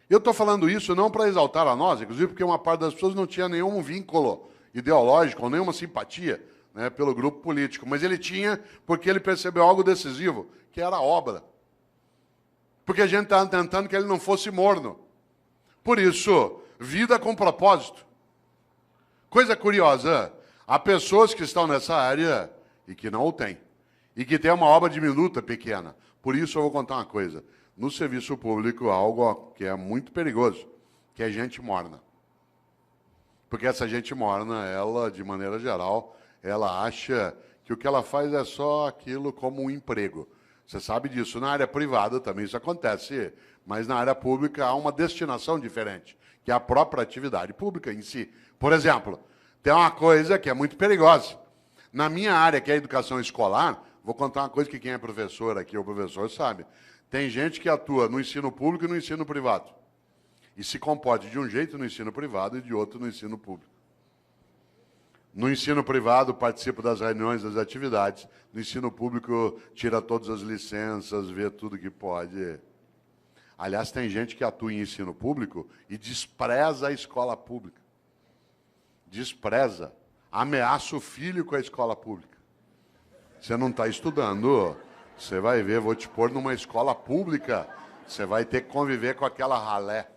Eu estou falando isso não para exaltar a nós, inclusive porque uma parte das pessoas não tinha nenhum vínculo ideológico ou nenhuma simpatia, né, pelo grupo político, mas ele tinha porque ele percebeu algo decisivo, que era a obra. Porque a gente estava tentando que ele não fosse morno. Por isso, vida com propósito. Coisa curiosa, há pessoas que estão nessa área e que não o têm. E que têm uma obra diminuta, pequena. Por isso eu vou contar uma coisa. No serviço público, algo que é muito perigoso, que é gente morna. Porque essa gente morna, ela, de maneira geral, ela acha que o que ela faz é só aquilo como um emprego. Você sabe disso. Na área privada também isso acontece, mas na área pública há uma destinação diferente, que é a própria atividade pública em si. Por exemplo, tem uma coisa que é muito perigosa. Na minha área, que é a educação escolar, vou contar uma coisa que quem é professor aqui, ou professor, sabe. Tem gente que atua no ensino público e no ensino privado. E se comporta de um jeito no ensino privado e de outro no ensino público. No ensino privado, participa das reuniões, das atividades. No ensino público, tira todas as licenças, vê tudo que pode. Aliás, tem gente que atua em ensino público e despreza a escola pública. Despreza. Ameaça o filho com a escola pública. Você não está estudando, você vai ver, vou te pôr numa escola pública, você vai ter que conviver com aquela ralé.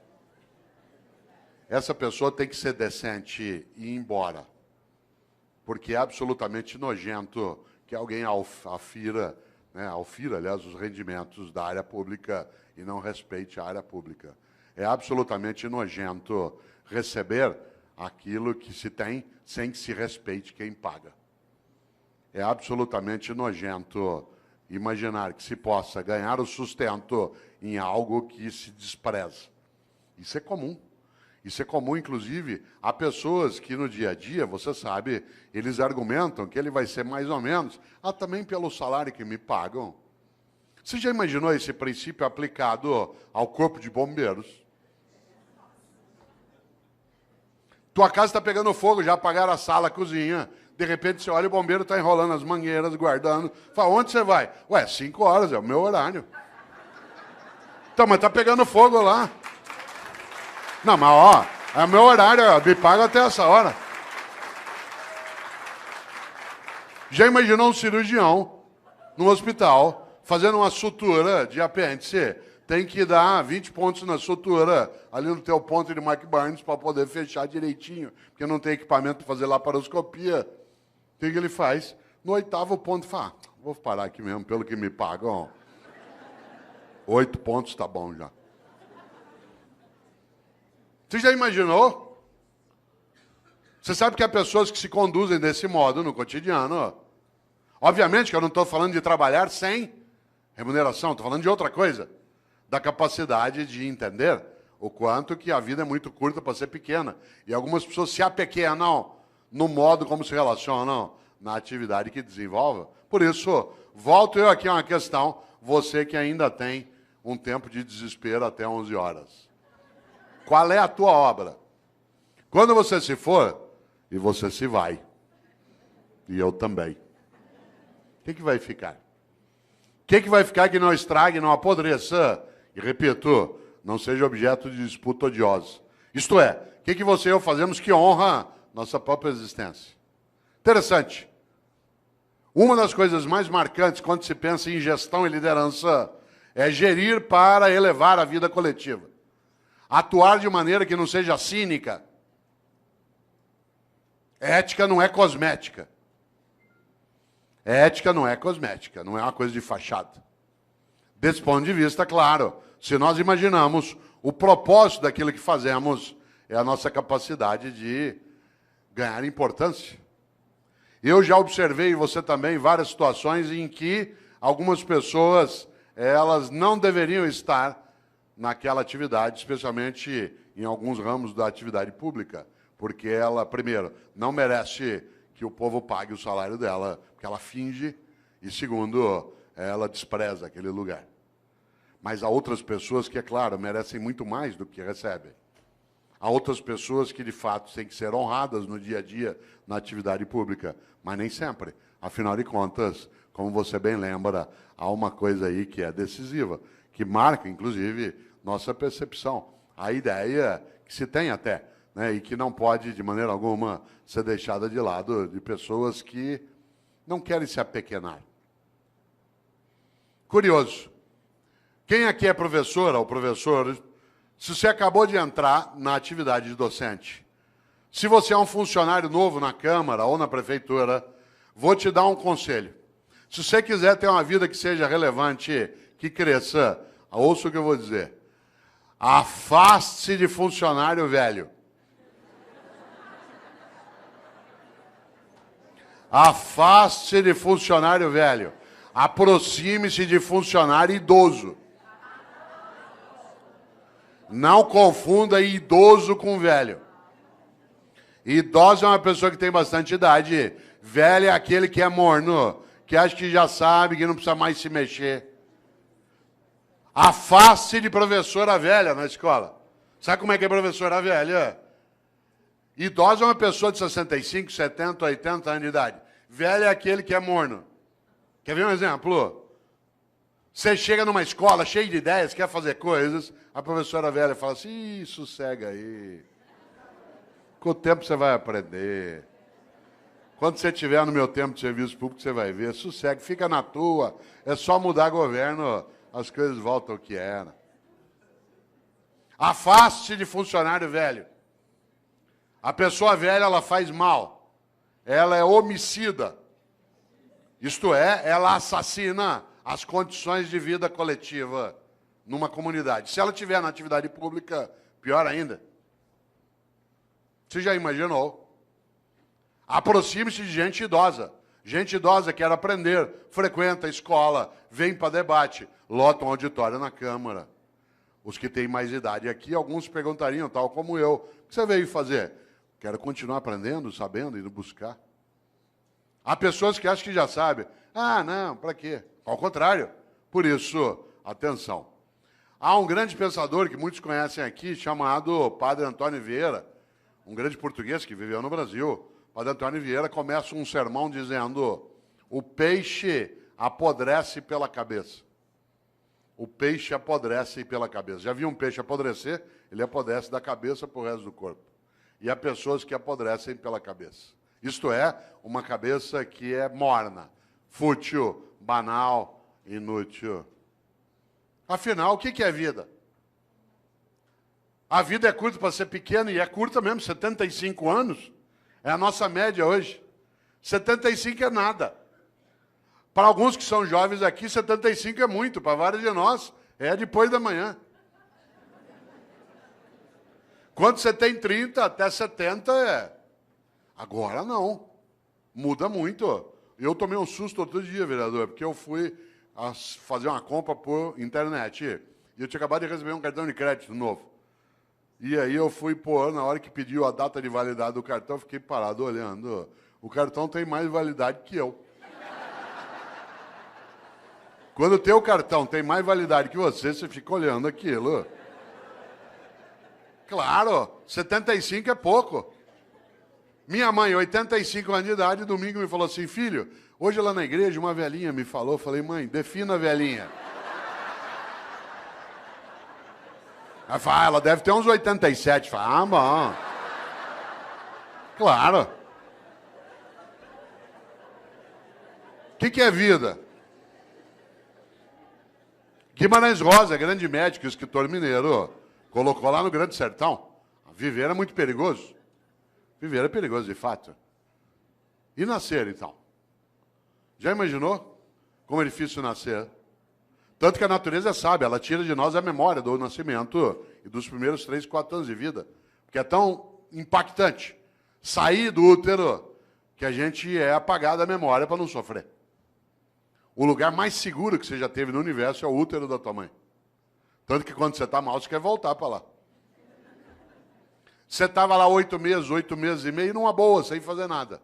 Essa pessoa tem que ser decente e ir embora. Porque é absolutamente nojento que alguém afira, aliás, os rendimentos da área pública e não respeite a área pública. É absolutamente nojento receber aquilo que se tem sem que se respeite quem paga. É absolutamente nojento imaginar que se possa ganhar o sustento em algo que se despreza. Isso é comum. Isso é comum, inclusive, a pessoas que no dia a dia, você sabe, eles argumentam que ele vai ser mais ou menos, também pelo salário que me pagam. Você já imaginou esse princípio aplicado ao corpo de bombeiros? Tua casa está pegando fogo, já apagaram a sala, a cozinha. De repente você olha, o bombeiro está enrolando as mangueiras, guardando. Fala, onde você vai? Ué, 5 horas, é o meu horário. Então, mas está pegando fogo lá. Não, mas ó, é o meu horário, ó, me paga até essa hora. Já imaginou um cirurgião no hospital fazendo uma sutura de apêndice? Tem que dar 20 pontos na sutura, ali no teu ponto de Mark Barnes, para poder fechar direitinho, porque não tem equipamento para fazer laparoscopia. O que ele faz? No 8º ponto, fala, vou parar aqui mesmo, pelo que me pagam. 8 pontos tá bom já. Você já imaginou? Você sabe que há pessoas que se conduzem desse modo no cotidiano. Obviamente que eu não estou falando de trabalhar sem remuneração, estou falando de outra coisa. Da capacidade de entender o quanto que a vida é muito curta para ser pequena. E algumas pessoas se apequenam no modo como se relacionam na atividade que desenvolvem. Por isso, volto eu aqui a uma questão, você que ainda tem um tempo de desespero até 11 horas. Qual é a tua obra? Quando você se for, e você se vai, e eu também, o que vai ficar? O que vai ficar que não estrague, não apodreça? E repito, não seja objeto de disputa odiosa. Isto é, o que você e eu fazemos que honra nossa própria existência? Interessante. Uma das coisas mais marcantes quando se pensa em gestão e liderança é gerir para elevar a vida coletiva. Atuar de maneira que não seja cínica. Ética não é cosmética. Ética não é cosmética, não é uma coisa de fachada. Desse ponto de vista, claro, se nós imaginamos o propósito daquilo que fazemos, é a nossa capacidade de ganhar importância. Eu já observei, você também, várias situações em que algumas pessoas, elas não deveriam estar naquela atividade, especialmente em alguns ramos da atividade pública, porque ela, primeiro, não merece que o povo pague o salário dela, porque ela finge, e segundo, ela despreza aquele lugar. Mas há outras pessoas que, é claro, merecem muito mais do que recebem. Há outras pessoas que, de fato, têm que ser honradas no dia a dia, na atividade pública, mas nem sempre. Afinal de contas, como você bem lembra, há uma coisa aí que é decisiva, que marca, inclusive, nossa percepção. A ideia que se tem até, né, e que não pode, de maneira alguma, ser deixada de lado de pessoas que não querem se apequenar. Curioso. Quem aqui é professora ou professor, se você acabou de entrar na atividade de docente, se você é um funcionário novo na Câmara ou na Prefeitura, vou te dar um conselho. Se você quiser ter uma vida que seja relevante, que cresça, ouça o que eu vou dizer. Afaste-se de funcionário velho. Afaste-se de funcionário velho. Aproxime-se de funcionário idoso. Não confunda idoso com velho. Idoso é uma pessoa que tem bastante idade. Velho é aquele que é morno, que acha que já sabe, que não precisa mais se mexer. Afaste de professora velha na escola. Sabe como é que é professora velha? Idosa é uma pessoa de 65, 70, 80 anos de idade. Velho é aquele que é morno. Quer ver um exemplo? Você chega numa escola cheia de ideias, quer fazer coisas, a professora velha fala assim, sossega aí. Com o tempo você vai aprender. Quando você estiver no meu tempo de serviço público, você vai ver. Sossega, fica na tua. É só mudar governo, as coisas voltam ao que era. Afaste de funcionário velho. A pessoa velha, ela faz mal. Ela é homicida. Isto é, ela assassina as condições de vida coletiva numa comunidade. Se ela estiver na atividade pública, pior ainda. Você já imaginou? Aproxime-se de gente idosa. Gente idosa quer aprender, frequenta a escola, vem para debate, lota um auditório na Câmara. Os que têm mais idade aqui, alguns perguntariam, tal como eu, o que você veio fazer? Quero continuar aprendendo, sabendo, indo buscar. Há pessoas que acham que já sabem. Ah, não, para quê? Ao contrário. Por isso, atenção. Há um grande pensador que muitos conhecem aqui, chamado Padre Antônio Vieira, um grande português que viveu no Brasil. Padre Antônio Vieira começa um sermão dizendo: o peixe apodrece pela cabeça. O peixe apodrece pela cabeça. Já viu um peixe apodrecer? Ele apodrece da cabeça para o resto do corpo. E há pessoas que apodrecem pela cabeça. Isto é, uma cabeça que é morna, fútil, banal, inútil. Afinal, o que é vida? A vida é curta para ser pequena, e é curta mesmo, 75 anos. É a nossa média hoje. 75 é nada. Para alguns que são jovens aqui, 75 é muito. Para vários de nós, é depois da manhã. Quando você tem 30 até 70, é. Agora não. Muda muito. Eu tomei um susto outro dia, vereador, porque eu fui fazer uma compra por internet. E eu tinha acabado de receber um cartão de crédito novo. E aí eu fui pôr, na hora que pediu a data de validade do cartão, eu fiquei parado olhando. O cartão tem mais validade que eu. Quando o teu cartão tem mais validade que você fica olhando aquilo. Claro, 75 é pouco. Minha mãe, 85 anos de idade, domingo me falou assim, filho, hoje lá na igreja uma velhinha me falou, eu falei, mãe, defina a velhinha. Ela fala, ela deve ter uns 87. Fala, bom. Claro. O que é vida? Guimarães Rosa, grande médico, escritor mineiro, colocou lá no Grande Sertão. Viver é muito perigoso. Viver é perigoso, de fato. E nascer, então? Já imaginou como é difícil nascer? Tanto que a natureza é sábia, ela tira de nós a memória do nascimento e dos primeiros 3, 4 anos de vida. Porque é tão impactante sair do útero que a gente é apagado a memória para não sofrer. O lugar mais seguro que você já teve no universo é o útero da tua mãe. Tanto que quando você está mal, você quer voltar para lá. Você estava lá 8 meses e meio, numa boa, sem fazer nada.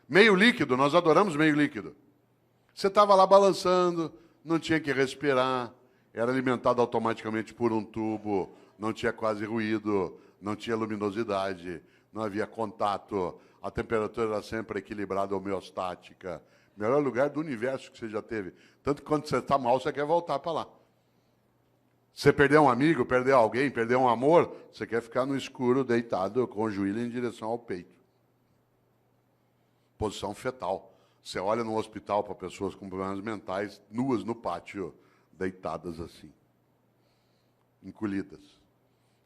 Meio líquido, nós adoramos meio líquido. Você estava lá balançando, não tinha que respirar, era alimentado automaticamente por um tubo, não tinha quase ruído, não tinha luminosidade, não havia contato, a temperatura era sempre equilibrada, homeostática. Melhor lugar do universo que você já teve. Tanto que quando você está mal, você quer voltar para lá. Você perdeu um amigo, perdeu alguém, perdeu um amor, você quer ficar no escuro, deitado, com o joelho em direção ao peito. Posição fetal. Você olha no hospital para pessoas com problemas mentais, nuas no pátio, deitadas assim, encolhidas.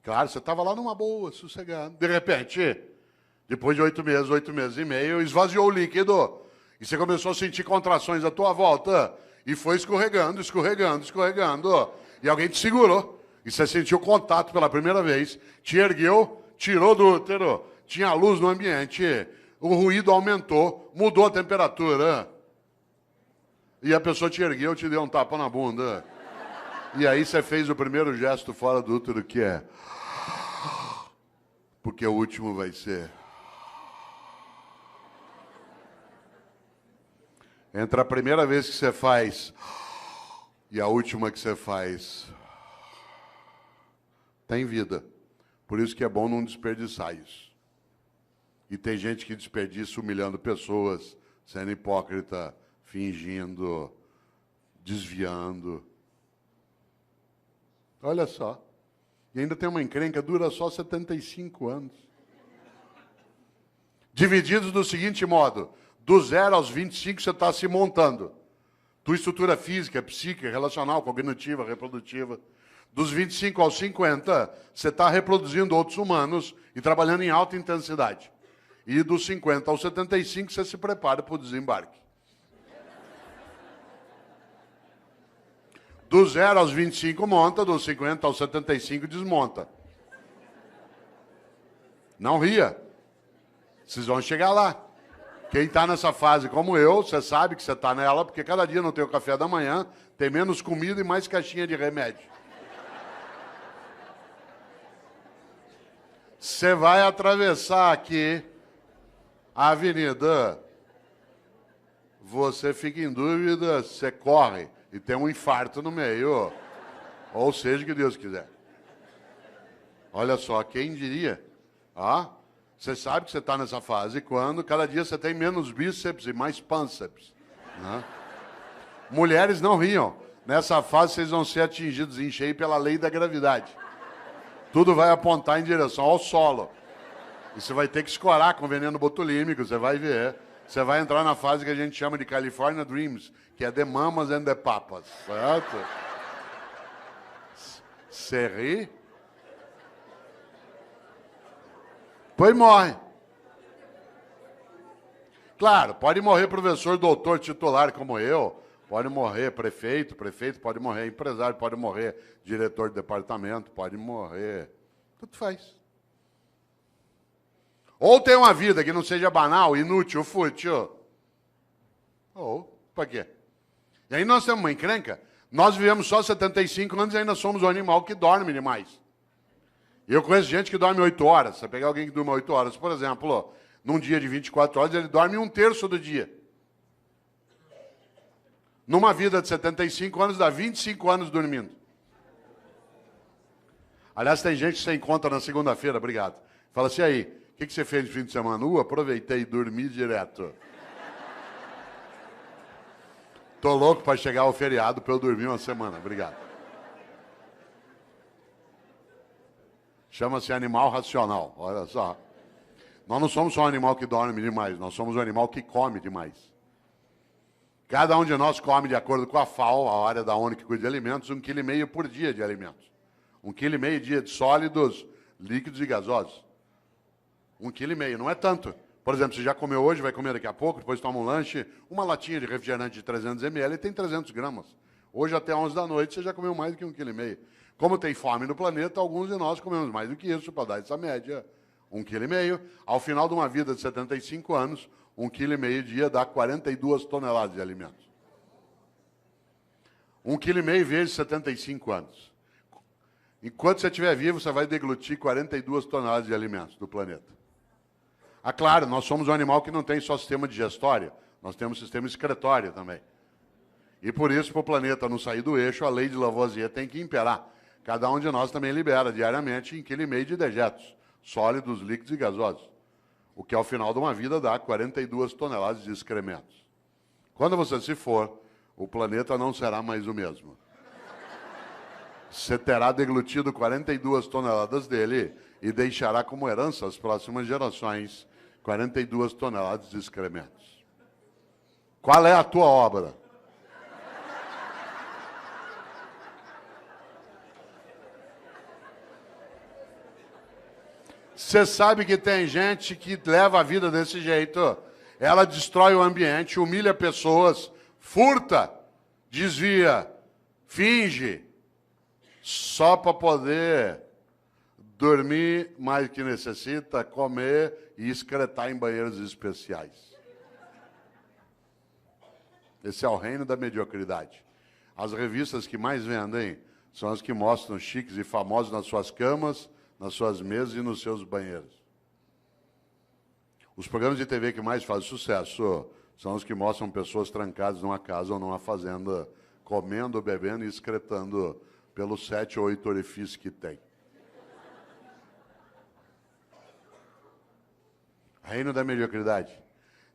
Claro, você estava lá numa boa, sossegado. De repente, depois de 8 meses e meio, esvaziou o líquido. E você começou a sentir contrações à tua volta. E foi escorregando, escorregando, escorregando. E alguém te segurou. E você sentiu contato pela primeira vez. Te ergueu, tirou do útero. Tinha luz no ambiente. O ruído aumentou, mudou a temperatura. E a pessoa te ergueu, te deu um tapa na bunda. E aí você fez o primeiro gesto fora do útero, que é... Porque o último vai ser... Entre a primeira vez que você faz e a última que você faz, tem vida. Por isso que é bom não desperdiçar isso. E tem gente que desperdiça humilhando pessoas, sendo hipócrita, fingindo, desviando. Olha só. E ainda tem uma encrenca, dura só 75 anos. Divididos do seguinte modo: do 0 aos 25 você está se montando. Tua estrutura física, psíquica, relacional, cognitiva, reprodutiva. Dos 25 aos 50, você está reproduzindo outros humanos e trabalhando em alta intensidade. E dos 50 aos 75, você se prepara para o desembarque. Do 0 aos 25 monta, dos 50 aos 75 desmonta. Não ria. Vocês vão chegar lá. Quem está nessa fase como eu, você sabe que você está nela, porque cada dia no teu café da manhã tem menos comida e mais caixinha de remédio. Você vai atravessar aqui a avenida, você fica em dúvida, você corre e tem um infarto no meio. Ou seja, o que Deus quiser. Olha só, quem diria? Você sabe que você está nessa fase quando cada dia você tem menos bíceps e mais pânceps. Né? Mulheres não riam. Nessa fase vocês vão ser atingidos em cheio pela lei da gravidade. Tudo vai apontar em direção ao solo. E você vai ter que escorar com veneno botulínico, você vai ver. Você vai entrar na fase que a gente chama de California Dreams, que é The Mamas and the Papas, certo? Você ri? Pois morre. Claro, pode morrer professor, doutor, titular como eu, pode morrer prefeito pode morrer empresário, pode morrer diretor de departamento, pode morrer, tudo faz. Ou tem uma vida que não seja banal, inútil, fútil. Ou, para quê? E aí nós temos uma encrenca, nós vivemos só 75 anos e ainda somos um animal que dorme demais. Eu conheço gente que dorme 8 horas. Você pegar alguém que durma 8 horas, por exemplo, num dia de 24 horas, ele dorme 1/3 do dia. Numa vida de 75 anos, dá 25 anos dormindo. Aliás, tem gente que você encontra na segunda-feira, obrigado. Fala assim, aí, o que você fez no fim de semana? Aproveitei e dormi direto. Tô louco para chegar ao feriado para eu dormir uma semana, obrigado. Chama-se animal racional, olha só. Nós não somos só um animal que dorme demais, nós somos um animal que come demais. Cada um de nós come, de acordo com a FAO, a área da ONU que cuida de alimentos, 1,5 kg por dia de alimentos. 1,5 kg dia de sólidos, líquidos e gasosos. 1,5 kg, não é tanto. Por exemplo, você já comeu hoje, vai comer daqui a pouco, depois toma um lanche, uma latinha de refrigerante de 300 ml tem 300 gramas. Hoje até 11 da noite você já comeu mais do que 1,5 kg. Como tem fome no planeta, alguns de nós comemos mais do que isso, para dar essa média. 1,5 kg. Ao final de uma vida de 75 anos, 1,5 kg dia dá 42 toneladas de alimentos. 1,5 kg vezes 75 anos. Enquanto você estiver vivo, você vai deglutir 42 toneladas de alimentos do planeta. Ah, claro, nós somos um animal que não tem só sistema digestório, nós temos sistema excretório também. E por isso, para o planeta não sair do eixo, a lei de Lavoisier tem que imperar. Cada um de nós também libera diariamente 1,5 kg de dejetos, sólidos, líquidos e gasosos. O que ao final de uma vida dá 42 toneladas de excrementos. Quando você se for, o planeta não será mais o mesmo. Você terá deglutido 42 toneladas dele e deixará como herança às próximas gerações 42 toneladas de excrementos. Qual é a tua obra? Você sabe que tem gente que leva a vida desse jeito. Ela destrói o ambiente, humilha pessoas, furta, desvia, finge, só para poder dormir mais do que necessita, comer e excretar em banheiros especiais. Esse é o reino da mediocridade. As revistas que mais vendem são as que mostram chiques e famosos nas suas camas, nas suas mesas e nos seus banheiros. Os programas de TV que mais fazem sucesso são os que mostram pessoas trancadas numa casa ou numa fazenda, comendo, bebendo e excretando pelos 7 ou 8 orifícios que tem. Reino da mediocridade.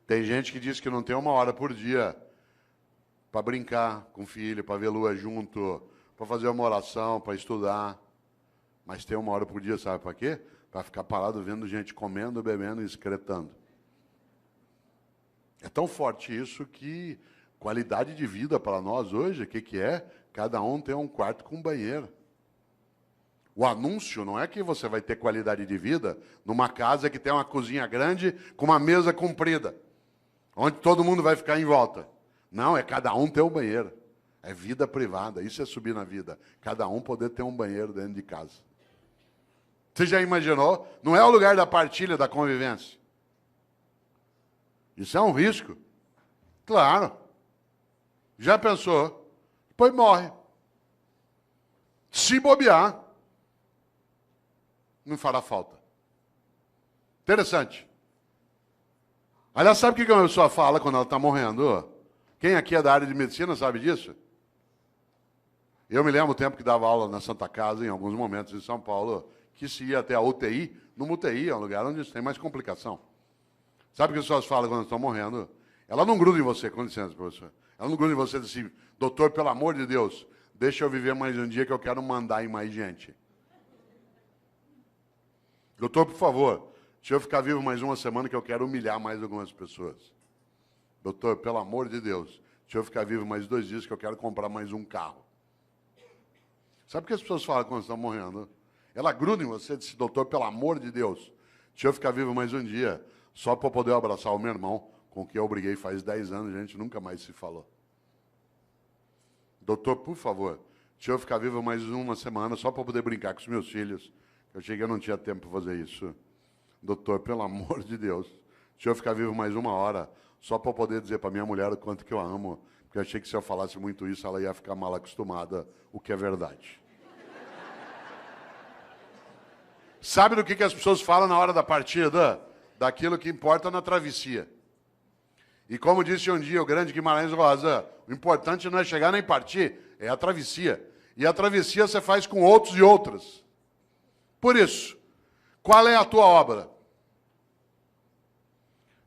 Tem gente que diz que não tem 1 hora por dia para brincar com o filho, para ver lua junto, para fazer uma oração, para estudar. Mas tem 1 hora por dia, sabe para quê? Para ficar parado vendo gente comendo, bebendo e excretando. É tão forte isso que qualidade de vida para nós hoje, o que é? Cada um tem um quarto com banheiro. O anúncio não é que você vai ter qualidade de vida numa casa que tem uma cozinha grande com uma mesa comprida, onde todo mundo vai ficar em volta. Não, é cada um ter um banheiro. É vida privada, isso é subir na vida. Cada um poder ter um banheiro dentro de casa. Você já imaginou? Não é o lugar da partilha, da convivência. Isso é um risco. Claro. Já pensou? Depois morre. Se bobear, não fará falta. Interessante. Aliás, sabe o que a pessoa fala quando ela está morrendo? Quem aqui é da área de medicina sabe disso? Eu me lembro o tempo que dava aula na Santa Casa, em alguns momentos em São Paulo, que se ia até a UTI. Numa UTI é um lugar onde tem mais complicação. Sabe o que as pessoas falam quando estão morrendo? Ela não gruda em você, com licença, professor. Ela não gruda em você e diz assim, doutor, pelo amor de Deus, deixa eu viver mais um dia que eu quero mandar em mais gente. Doutor, por favor, deixa eu ficar vivo mais 1 semana que eu quero humilhar mais algumas pessoas. Doutor, pelo amor de Deus, deixa eu ficar vivo mais 2 dias que eu quero comprar mais um carro. Sabe o que as pessoas falam quando estão morrendo? Ela gruda em você e diz, doutor, pelo amor de Deus, deixa eu ficar vivo mais um dia, só para poder abraçar o meu irmão, com quem eu briguei faz 10 anos, a gente nunca mais se falou. Doutor, por favor, deixa eu ficar vivo mais 1 semana, só para poder brincar com os meus filhos. Eu cheguei, eu não tinha tempo para fazer isso. Doutor, pelo amor de Deus, deixa eu ficar vivo mais 1 hora, só para poder dizer para minha mulher o quanto que eu amo, porque eu achei que se eu falasse muito isso, ela ia ficar mal acostumada, o que é verdade. Sabe do que as pessoas falam na hora da partida? Daquilo que importa na travessia. E como disse um dia o grande Guimarães Rosa, o importante não é chegar nem partir, é a travessia. E a travessia você faz com outros e outras. Por isso, qual é a tua obra?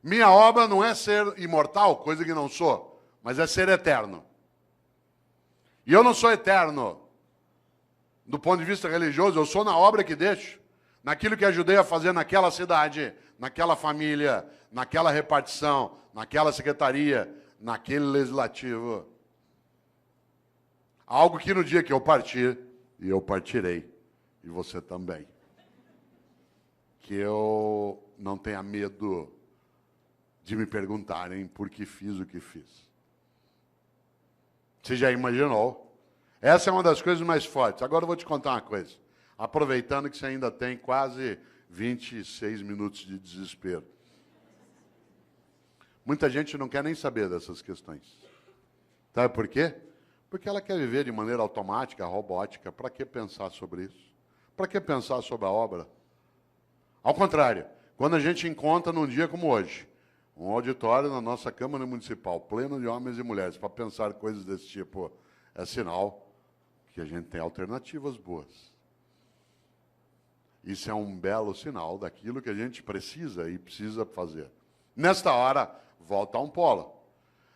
Minha obra não é ser imortal, coisa que não sou, mas é ser eterno. E eu não sou eterno do ponto de vista religioso, eu sou na obra que deixo, naquilo que ajudei a fazer naquela cidade, naquela família, naquela repartição, naquela secretaria, naquele legislativo. Algo que no dia que eu partir, e eu partirei, e você também, que eu não tenha medo de me perguntarem por que fiz o que fiz. Você já imaginou? Essa é uma das coisas mais fortes. Agora eu vou te contar uma coisa. Aproveitando que você ainda tem quase 26 minutos de desespero. Muita gente não quer nem saber dessas questões. Sabe por quê? Porque ela quer viver de maneira automática, robótica. Para que pensar sobre isso? Para que pensar sobre a obra? Ao contrário, quando a gente encontra num dia como hoje, um auditório na nossa Câmara Municipal, pleno de homens e mulheres, para pensar coisas desse tipo, é sinal que a gente tem alternativas boas. Isso é um belo sinal daquilo que a gente precisa e precisa fazer. Nesta hora, volta a um polo.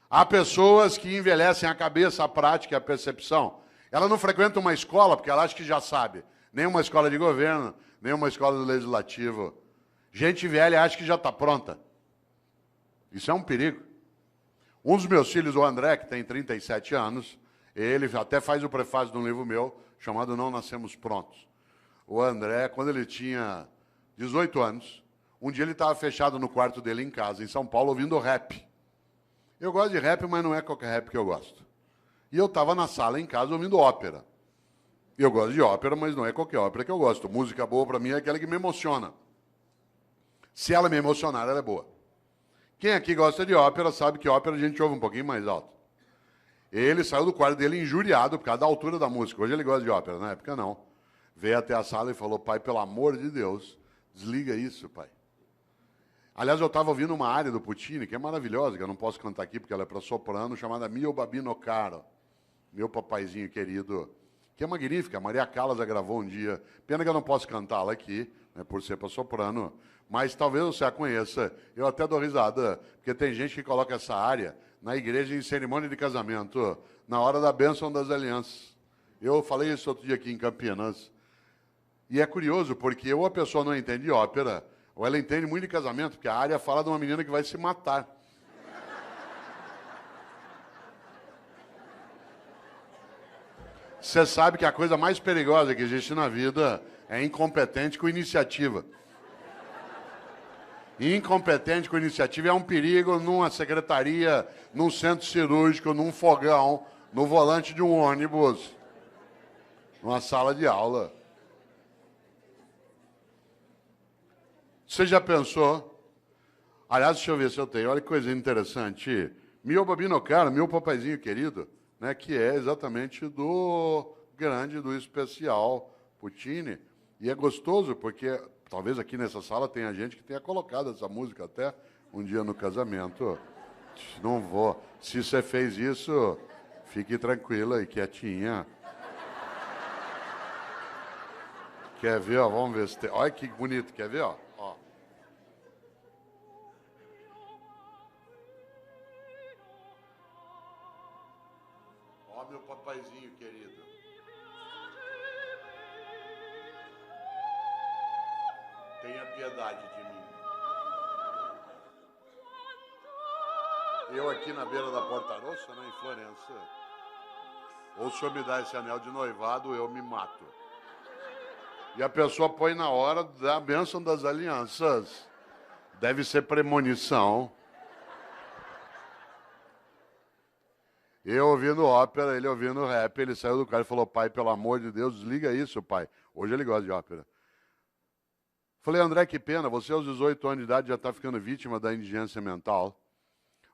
Há pessoas que envelhecem a cabeça, a prática e a percepção. Ela não frequenta uma escola porque ela acha que já sabe. Nem uma escola de governo, nem uma escola do legislativo. Gente velha acha que já está pronta. Isso é um perigo. Um dos meus filhos, o André, que tem 37 anos, ele até faz o prefácio de um livro meu chamado Não Nascemos Prontos. O André, quando ele tinha 18 anos, um dia ele estava fechado no quarto dele em casa, em São Paulo, ouvindo rap. Eu gosto de rap, mas não é qualquer rap que eu gosto. E eu estava na sala em casa ouvindo ópera. Eu gosto de ópera, mas não é qualquer ópera que eu gosto. Música boa para mim é aquela que me emociona. Se ela me emocionar, ela é boa. Quem aqui gosta de ópera sabe que ópera a gente ouve um pouquinho mais alto. Ele saiu do quarto dele injuriado por causa da altura da música. Hoje ele gosta de ópera, na época não. Veio até a sala e falou, pai, pelo amor de Deus, desliga isso, pai. Aliás, eu estava ouvindo uma área do Puccini, que é maravilhosa, que eu não posso cantar aqui porque ela é para soprano, chamada Mio Babino Caro, meu papaizinho querido, que é magnífica. A Maria Callas a gravou um dia. Pena que eu não posso cantá-la aqui, né, por ser para soprano, mas talvez você a conheça. Eu até dou risada, porque tem gente que coloca essa área na igreja em cerimônia de casamento, na hora da bênção das alianças. Eu falei isso outro dia aqui em Campinas. E é curioso, porque ou a pessoa não entende ópera, ou ela entende muito de casamento, porque a área fala de uma menina que vai se matar. Você sabe que a coisa mais perigosa que existe na vida é incompetente com iniciativa. Incompetente com iniciativa é um perigo numa secretaria, num centro cirúrgico, num fogão, no volante de um ônibus, numa sala de aula. Você já pensou? Aliás, deixa eu ver se eu tenho. Olha que coisa interessante. Mio Babino Caro, meu papaizinho querido, né, que é exatamente do grande, do especial Puccini. E é gostoso porque, talvez aqui nessa sala tenha gente que tenha colocado essa música até um dia no casamento. Não vou. Se você fez isso, fique tranquila e quietinha. Quer ver? Ó, vamos ver se tem. Olha que bonito. Quer ver? Ó? Ó, meu papaizinho querido. Tenha piedade de mim. Eu aqui na beira da Porta Rossa, né, em Florença. Ou se eu me dar esse anel de noivado, eu me mato. E a pessoa põe na hora da bênção das alianças. Deve ser premonição. Eu ouvindo ópera, ele ouvindo rap, ele saiu do carro e falou, pai, pelo amor de Deus, desliga isso, pai. Hoje ele gosta de ópera. Falei, André, que pena, você aos 18 anos de idade já está ficando vítima da indigência mental.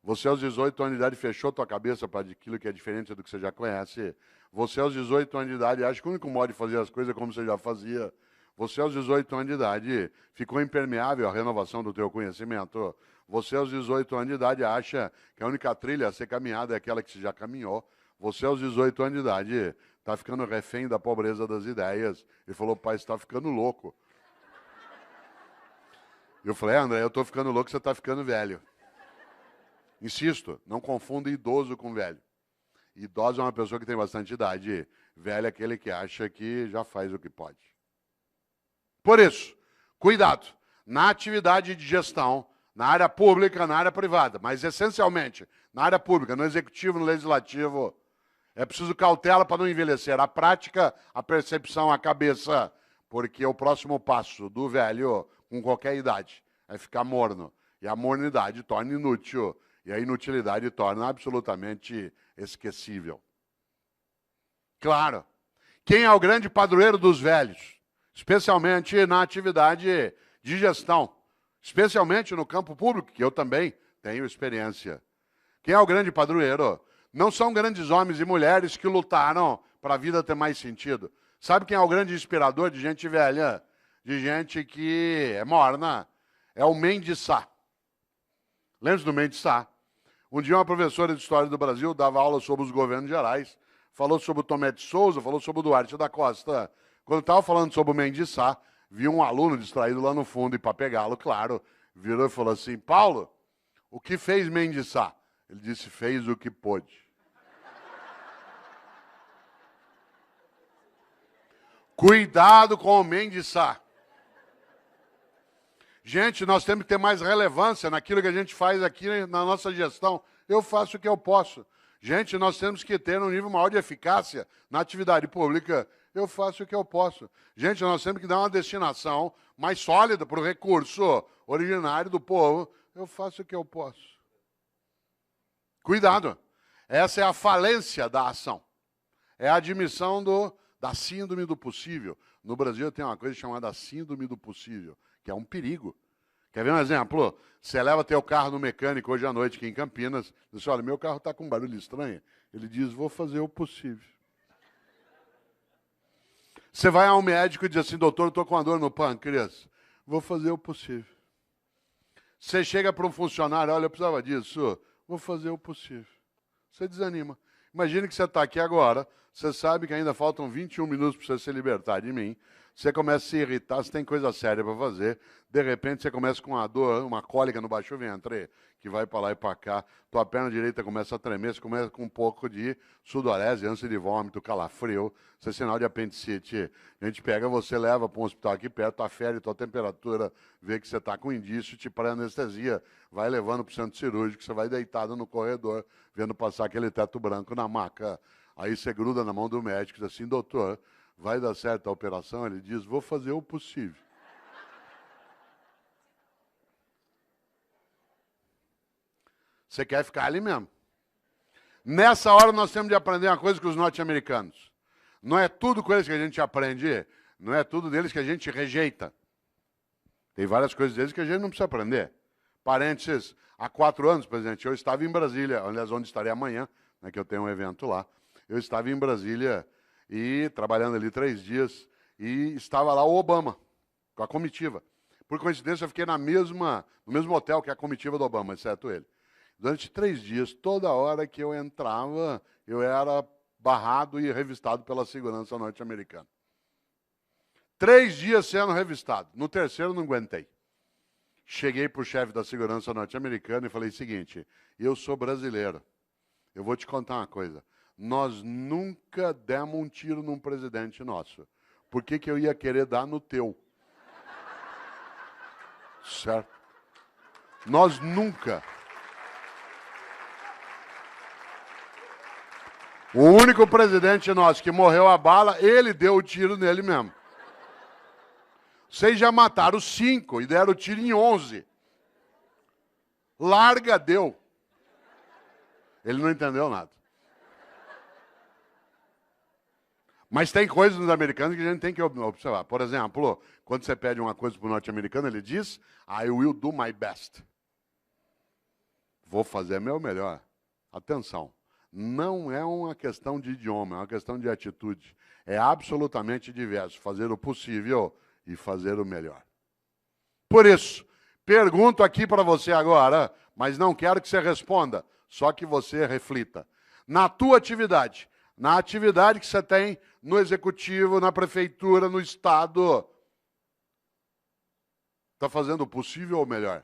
Você aos 18 anos de idade fechou tua cabeça para aquilo que é diferente do que você já conhece. Você aos 18 anos de idade acha que o único modo de fazer as coisas é como você já fazia. Você aos 18 anos de idade ficou impermeável à renovação do teu conhecimento. Você aos 18 anos de idade acha que a única trilha a ser caminhada é aquela que você já caminhou. Você aos 18 anos de idade está ficando refém da pobreza das ideias. Ele falou, pai, você está ficando louco. Eu falei, André, eu estou ficando louco, você está ficando velho. Insisto, não confunda idoso com velho. Idoso é uma pessoa que tem bastante idade. Velho é aquele que acha que já faz o que pode. Por isso, cuidado na atividade de gestão, na área pública, na área privada, mas essencialmente na área pública, no executivo, no legislativo. É preciso cautela para não envelhecer. A prática, a percepção, a cabeça, porque o próximo passo do velho, com qualquer idade, é ficar morno. E a mornidade torna inútil. E a inutilidade torna absolutamente esquecível. Claro, quem é o grande padroeiro dos velhos? Especialmente na atividade de gestão. Especialmente no campo público, que eu também tenho experiência. Quem é o grande padroeiro? Não são grandes homens e mulheres que lutaram para a vida ter mais sentido. Sabe quem é o grande inspirador de gente velha? De gente que é morna? É o Mendes Sá. Lembra do Mendes Sá? Um dia uma professora de História do Brasil dava aula sobre os governos gerais, falou sobre o Tomé de Souza, falou sobre o Duarte da Costa. Quando estava falando sobre o Mendes Sá, viu um aluno distraído lá no fundo e para pegá-lo, claro, virou e falou assim, Paulo, o que fez Mendes Sá? Ele disse, fez o que pôde. Cuidado com o Mendes Sá. Gente, nós temos que ter mais relevância naquilo que a gente faz aqui na nossa gestão. Eu faço o que eu posso. Gente, nós temos que ter um nível maior de eficácia na atividade pública. Eu faço o que eu posso. Gente, nós temos que dar uma destinação mais sólida para o recurso originário do povo. Eu faço o que eu posso. Cuidado. Essa é a falência da ação. É a admissão da síndrome do possível. No Brasil tem uma coisa chamada síndrome do possível, que é um perigo. Quer ver um exemplo? Você leva teu carro no mecânico hoje à noite aqui em Campinas, diz, olha, meu carro está com um barulho estranho. Ele diz, vou fazer o possível. Você vai a um médico e diz assim, doutor, eu estou com uma dor no pâncreas. Vou fazer o possível. Você chega para um funcionário, olha, eu precisava disso. Vou fazer o possível. Você desanima. Imagine que você está aqui agora, você sabe que ainda faltam 21 minutos para você se libertar de mim. Você começa a se irritar, você tem coisa séria para fazer. De repente, você começa com uma dor, uma cólica no baixo ventre, que vai para lá e para cá. Tua perna direita começa a tremer, você começa com um pouco de sudorese, ânsia de vômito, calafrio. Isso é sinal de apendicite. A gente pega você, leva para um hospital aqui perto, afere tua temperatura, vê que você está com indício, te para anestesia. Vai levando para o centro cirúrgico, você vai deitado no corredor, vendo passar aquele teto branco na maca. Aí você gruda na mão do médico e diz assim, doutor, vai dar certo a operação? Ele diz, vou fazer o possível. Você quer ficar ali mesmo. Nessa hora nós temos de aprender uma coisa com os norte-americanos. Não é tudo com eles que a gente aprende, não é tudo deles que a gente rejeita. Tem várias coisas deles que a gente não precisa aprender. Parênteses, há 4 anos, presidente, eu estava em Brasília, aliás, onde estarei amanhã, né, que eu tenho um evento lá. Eu estava em Brasília e trabalhando ali 3 dias e estava lá o Obama, com a comitiva. Por coincidência, eu fiquei no mesmo hotel que a comitiva do Obama, exceto ele. Durante 3 dias, toda hora que eu entrava, eu era barrado e revistado pela segurança norte-americana. 3 dias sendo revistado. No terceiro, não aguentei. Cheguei para o chefe da segurança norte-americana e falei o seguinte, eu sou brasileiro, eu vou te contar uma coisa. Nós nunca demos um tiro num presidente nosso. Por que eu ia querer dar no teu? Certo? Nós nunca. O único presidente nosso que morreu a bala, ele deu o tiro nele mesmo. Vocês já mataram 5 e deram o tiro em 11. Larga, deu. Ele não entendeu nada. Mas tem coisas nos americanos que a gente tem que observar. Por exemplo, quando você pede uma coisa para o norte-americano, ele diz, I will do my best. Vou fazer meu melhor. Atenção, não é uma questão de idioma, é uma questão de atitude. É absolutamente diverso, fazer o possível e fazer o melhor. Por isso, pergunto aqui para você agora, mas não quero que você responda, só que você reflita. Na tua atividade, na atividade que você tem no executivo, na prefeitura, no estado, está fazendo o possível ou o melhor?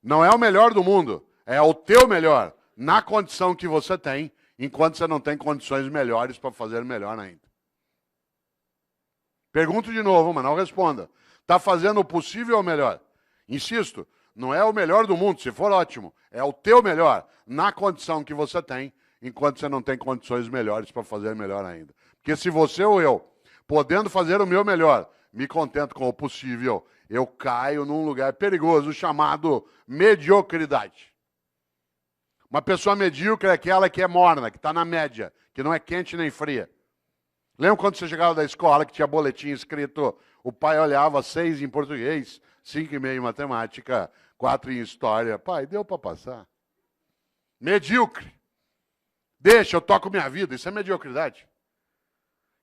Não é o melhor do mundo, é o teu melhor, na condição que você tem, enquanto você não tem condições melhores para fazer melhor ainda. Pergunto de novo, mas não responda. Está fazendo o possível ou o melhor? Insisto, não é o melhor do mundo, se for ótimo, é o teu melhor, na condição que você tem, enquanto você não tem condições melhores para fazer melhor ainda. Porque se você ou eu, podendo fazer o meu melhor, me contento com o possível, eu caio num lugar perigoso chamado mediocridade. Uma pessoa medíocre é aquela que é morna, que está na média, que não é quente nem fria. Lembra quando você chegava da escola que tinha boletim escrito, o pai olhava 6 em português, 5,5 em matemática, 4 em história. Pai, deu para passar. Medíocre. Deixa, eu toco minha vida. Isso é mediocridade.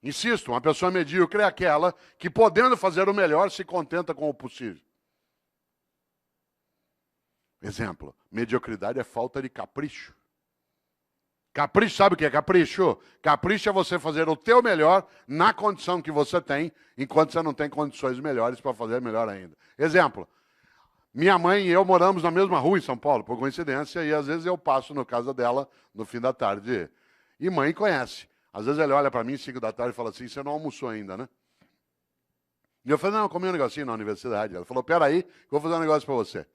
Insisto, uma pessoa medíocre é aquela que, podendo fazer o melhor, se contenta com o possível. Exemplo, mediocridade é falta de capricho. Capricho, sabe o que é capricho? Capricho é você fazer o teu melhor na condição que você tem, enquanto você não tem condições melhores para fazer melhor ainda. Exemplo, minha mãe e eu moramos na mesma rua em São Paulo, por coincidência, e às vezes eu passo na casa dela no fim da tarde. E mãe conhece. Às vezes ele olha para mim, 5 da tarde, e fala assim, você não almoçou ainda, né? E eu falei, não, eu comi um negocinho na universidade. Ela falou, peraí, que eu vou fazer um negócio para você.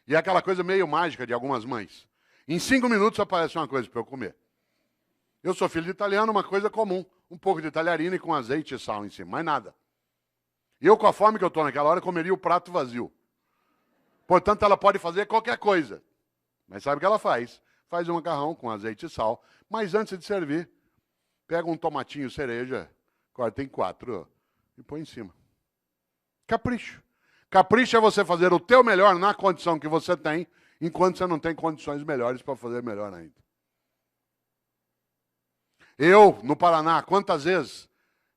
E é aquela coisa meio mágica de algumas mães. Em 5 minutos aparece uma coisa para eu comer. Eu sou filho de italiano, uma coisa comum. Um pouco de talharina e com azeite e sal em cima, mais nada. Eu, com a fome que eu estou naquela hora, comeria o prato vazio. Portanto, ela pode fazer qualquer coisa. Mas sabe o que ela faz? Faz um macarrão com azeite e sal. Mas antes de servir, pega um tomatinho cereja, corta em 4 e põe em cima. Capricho. Capricho é você fazer o teu melhor na condição que você tem, enquanto você não tem condições melhores para fazer melhor ainda. Eu, no Paraná, quantas vezes,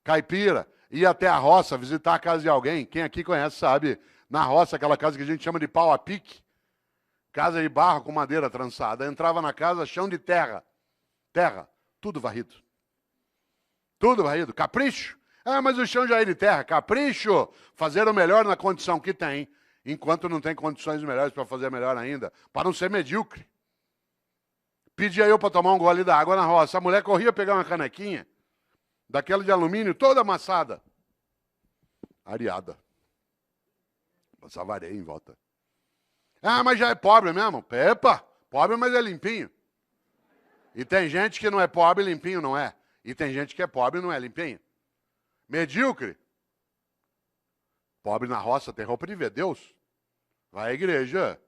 caipira, ia até a roça visitar a casa de alguém, quem aqui conhece sabe, na roça, aquela casa que a gente chama de pau a pique, casa de barro com madeira trançada, entrava na casa, chão de terra, tudo varrido. Tudo varrido, capricho. Ah, mas o chão já é de terra, capricho, fazer o melhor na condição que tem, enquanto não tem condições melhores para fazer melhor ainda, para não ser medíocre. Pedia eu para tomar um gole d'água na roça. A mulher corria pegar uma canequinha, daquela de alumínio, toda amassada. Areada. Passava areia em volta. Ah, mas já é pobre mesmo. Epa, pobre, mas é limpinho. E tem gente que não é pobre, limpinho não é. E tem gente que é pobre e não é limpinho. Medíocre. Pobre na roça tem roupa de ver Deus. Vai à igreja.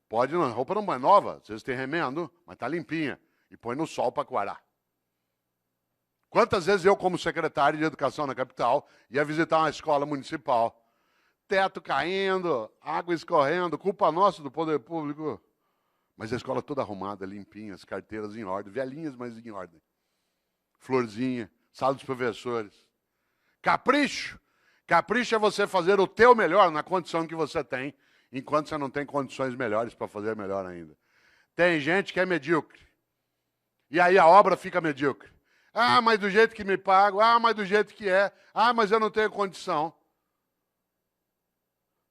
Pode, não, roupa não é nova, às vezes tem remendo, mas tá limpinha. E põe no sol para coarar. Quantas vezes eu, como secretário de educação na capital, ia visitar uma escola municipal, teto caindo, água escorrendo, culpa nossa do poder público. Mas a escola toda arrumada, limpinha, as carteiras em ordem, velhinhas, mas em ordem. Florzinha, sala dos professores. Capricho. Capricho é você fazer o teu melhor na condição que você tem, enquanto você não tem condições melhores para fazer melhor ainda. Tem gente que é medíocre. E aí a obra fica medíocre. Ah, mas do jeito que me pago. Ah, mas do jeito que é. Ah, mas eu não tenho condição.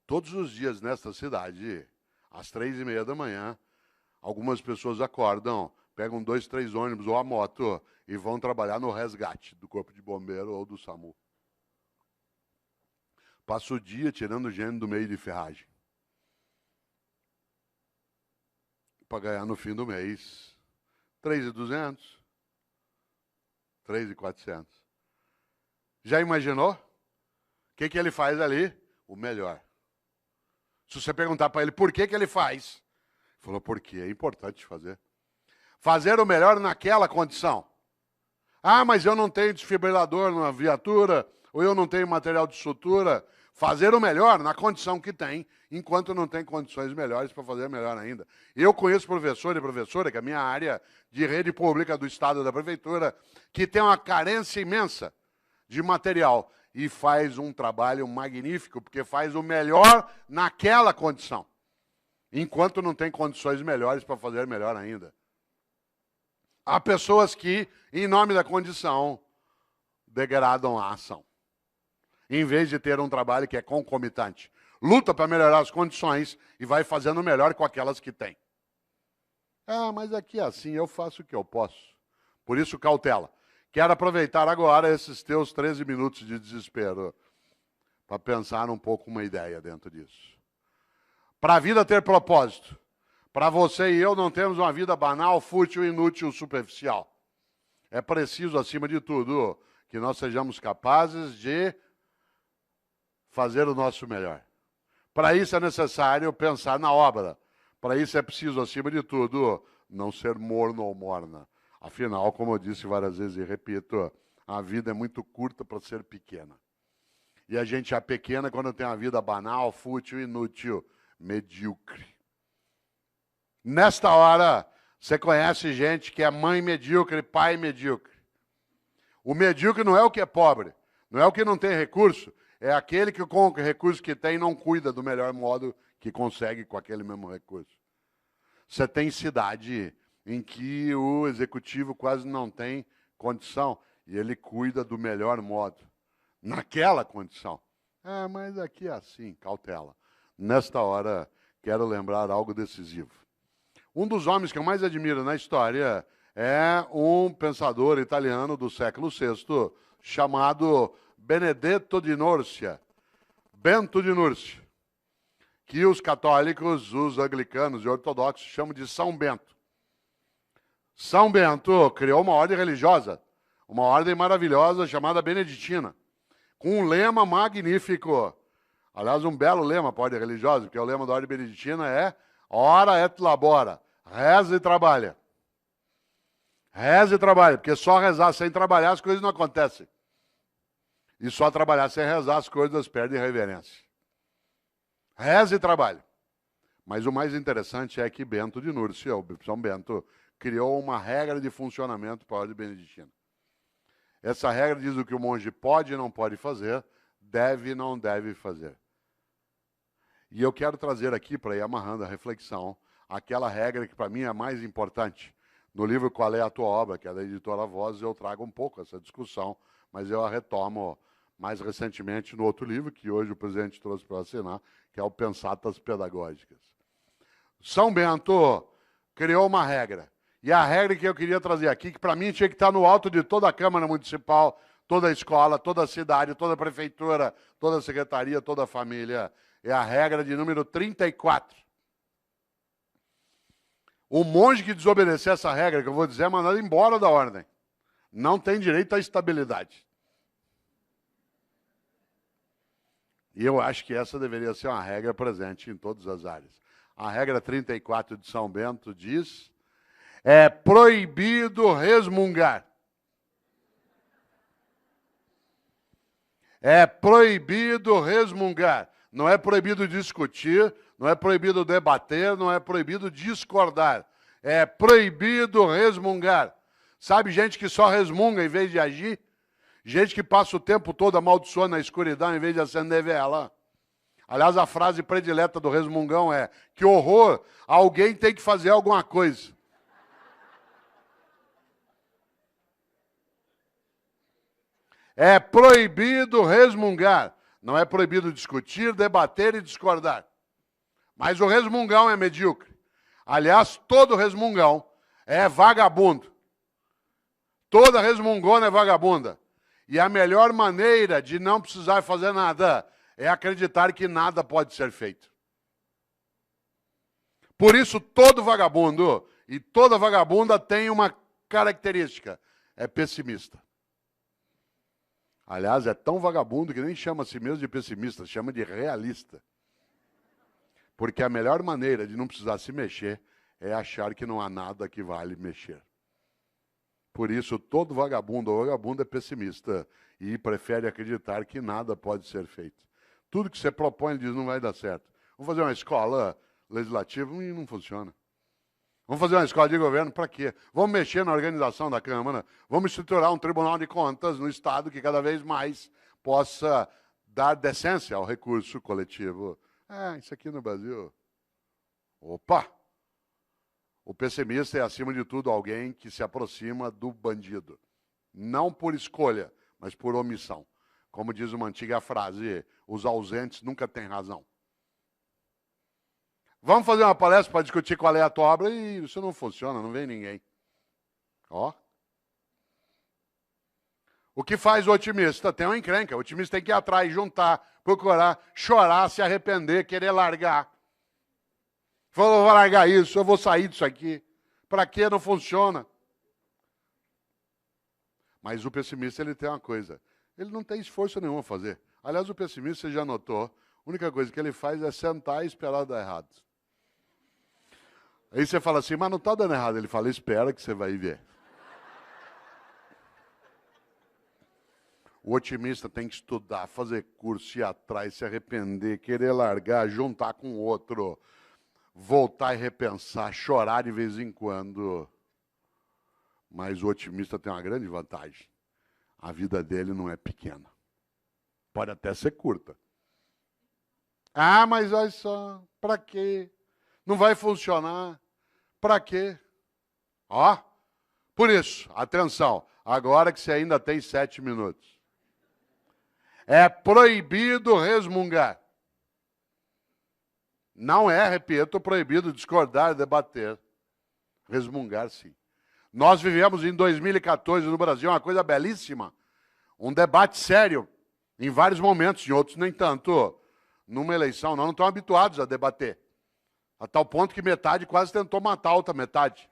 Todos os dias nesta cidade, às 3h30 da manhã, algumas pessoas acordam, pegam 2, 3 ônibus ou a moto e vão trabalhar no resgate do Corpo de Bombeiro ou do SAMU. Passa o dia tirando gente do meio de ferragem. Para ganhar no fim do mês 3.200, 3.400. Já imaginou? O que ele faz ali? O melhor. Se você perguntar para ele por que ele faz, ele falou, porque é importante fazer. Fazer o melhor naquela condição. Ah, mas eu não tenho desfibrilador na viatura, ou eu não tenho material de sutura. Fazer o melhor na condição que tem, enquanto não tem condições melhores para fazer melhor ainda. Eu conheço professor e professora, que é a minha área de rede pública do Estado da Prefeitura, que tem uma carência imensa de material e faz um trabalho magnífico, porque faz o melhor naquela condição, enquanto não tem condições melhores para fazer melhor ainda. Há pessoas que, em nome da condição, degradam a ação, em vez de ter um trabalho que é concomitante. Luta para melhorar as condições e vai fazendo melhor com aquelas que tem. Ah, mas aqui é assim, eu faço o que eu posso. Por isso, cautela. Quero aproveitar agora esses teus 13 minutos de desespero para pensar um pouco uma ideia dentro disso. Para a vida ter propósito, para você e eu não termos uma vida banal, fútil, inútil, superficial. É preciso, acima de tudo, que nós sejamos capazes de fazer o nosso melhor. Para isso é necessário pensar na obra. Para isso é preciso, acima de tudo, não ser morno ou morna. Afinal, como eu disse várias vezes e repito, a vida é muito curta para ser pequena. E a gente é pequena quando tem uma vida banal, fútil, inútil, medíocre. Nesta hora, Você conhece gente que é mãe medíocre, pai medíocre. O medíocre não é o que é pobre, não é o que não tem recurso, é aquele que com o recurso que tem não cuida do melhor modo que consegue com aquele mesmo recurso. Você tem cidade em que o executivo quase não tem condição e ele cuida do melhor modo, naquela condição. Ah, mas aqui é assim, cautela. Nesta hora, quero lembrar algo decisivo. Um dos homens que eu mais admiro na história é um pensador italiano do século VI chamado Benedetto di Nursia, Bento de Núrcia, que os católicos, os anglicanos e ortodoxos chamam de São Bento. São Bento criou uma ordem religiosa, uma ordem maravilhosa chamada Beneditina, com um lema magnífico. Aliás, um belo lema para a ordem religiosa, porque o lema da ordem beneditina é ora et labora, reza e trabalha. Reza e trabalha, porque só rezar sem trabalhar as coisas não acontecem. E só trabalhar sem rezar as coisas perdem reverência. Reza e trabalha. Mas o mais interessante é que Bento de Núrcia, o São Bento, criou uma regra de funcionamento para a ordem beneditina. Essa regra diz o que o monge pode e não pode fazer, deve e não deve fazer. E eu quero trazer aqui, para ir amarrando a reflexão, aquela regra que para mim é a mais importante. No livro Qual é a Tua Obra, que é da editora Voz, eu trago um pouco essa discussão, mas eu a retomo mais recentemente no outro livro, que hoje o presidente trouxe para assinar, que é o Pensatas Pedagógicas. São Bento criou uma regra. E a regra que eu queria trazer aqui, que para mim tinha que estar no alto de toda a Câmara Municipal, toda a escola, toda a cidade, toda a prefeitura, toda a secretaria, toda a família, é a regra de número 34. O monge que desobedecer essa regra, que eu vou dizer, é mandado embora da ordem. Não tem direito à estabilidade. E eu acho que essa deveria ser uma regra presente em todas as áreas. A regra 34 de São Bento diz: é proibido resmungar. É proibido resmungar. Não é proibido discutir, não é proibido debater, não é proibido discordar. É proibido resmungar. Sabe gente que só resmunga em vez de agir? Gente que passa o tempo todo amaldiçoando na escuridão em vez de acender vela. Aliás, a frase predileta do resmungão é: que horror, alguém tem que fazer alguma coisa. É proibido resmungar. Não é proibido discutir, debater e discordar. Mas o resmungão é medíocre. Aliás, todo resmungão é vagabundo. Toda resmungona é vagabunda. E a melhor maneira de não precisar fazer nada é acreditar que nada pode ser feito. Por isso, todo vagabundo e toda vagabunda tem uma característica: é pessimista. Aliás, é tão vagabundo que nem chama a si mesmo de pessimista, chama de realista. Porque a melhor maneira de não precisar se mexer é achar que não há nada que vale mexer. Por isso, todo vagabundo ou vagabunda é pessimista e prefere acreditar que nada pode ser feito. Tudo que você propõe, ele diz, não vai dar certo. Vamos fazer uma escola legislativa e não funciona. Vamos fazer uma escola de governo para quê? Vamos mexer na organização da Câmara, vamos estruturar um tribunal de contas no Estado que cada vez mais possa dar decência ao recurso coletivo. Isso aqui no Brasil. Opa! O pessimista é, acima de tudo, alguém que se aproxima do bandido. Não por escolha, mas por omissão. Como diz uma antiga frase, os ausentes nunca têm razão. Vamos fazer uma palestra para discutir qual é a tua obra e isso não funciona, não vem ninguém. Ó. O que faz o otimista? Tem uma encrenca. O otimista tem que ir atrás, juntar, procurar, chorar, se arrepender, querer largar. Falou, eu vou largar isso, eu vou sair disso aqui. Para quê? Não funciona. Mas o pessimista, ele tem uma coisa. Ele não tem esforço nenhum a fazer. Aliás, o pessimista, você já notou, a única coisa que ele faz é sentar e esperar dar errado. Aí você fala assim, mas não está dando errado. Ele fala, espera que você vai ver. O otimista tem que estudar, fazer curso, ir atrás, se arrepender, querer largar, juntar com outro. voltar e repensar, chorar de vez em quando. Mas o otimista tem uma grande vantagem. A vida dele não é pequena. Pode até ser curta. Ah, mas olha só, para quê? Não vai funcionar. Para quê? Ó, por isso, atenção, agora que você ainda tem 7 minutos. É proibido resmungar. Não é, repito, proibido discordar, debater. Resmungar, sim. Nós vivemos em 2014 no Brasil uma coisa belíssima. Um debate sério, em vários momentos, em outros nem tanto. Numa eleição, nós não estamos habituados a debater. A tal ponto que metade quase tentou matar a outra metade.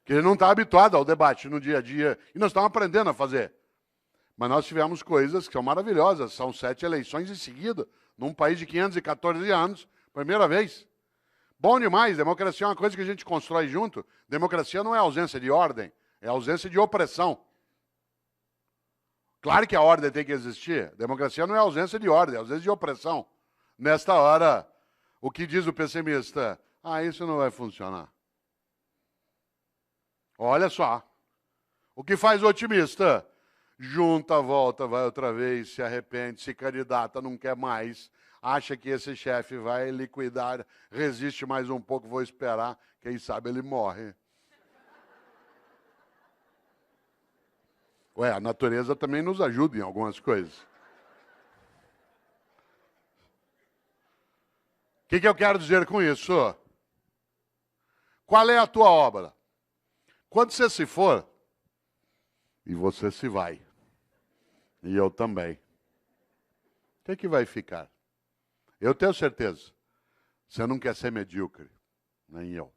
Que ele não está habituado ao debate no dia a dia. E nós estamos aprendendo a fazer. Mas nós tivemos coisas que são maravilhosas. São 7 eleições em seguida, num país de 514 anos, primeira vez. Bom demais, democracia é uma coisa que a gente constrói junto. Democracia não é ausência de ordem, é ausência de opressão. Claro que a ordem tem que existir. Democracia não é ausência de ordem, é ausência de opressão. Nesta hora, o que diz o pessimista? Ah, isso não vai funcionar. Olha só. O que faz o otimista? Junta, volta, vai outra vez, se arrepende, se candidata, não quer mais, acha que esse chefe vai liquidar, resiste mais um pouco, vou esperar, quem sabe ele morre. Ué, a natureza também nos ajuda em algumas coisas. O que eu quero dizer com isso? Qual é a tua obra? Quando você se for, e você se vai, e eu também, o que vai ficar? Eu tenho certeza, você não quer ser medíocre, nem eu.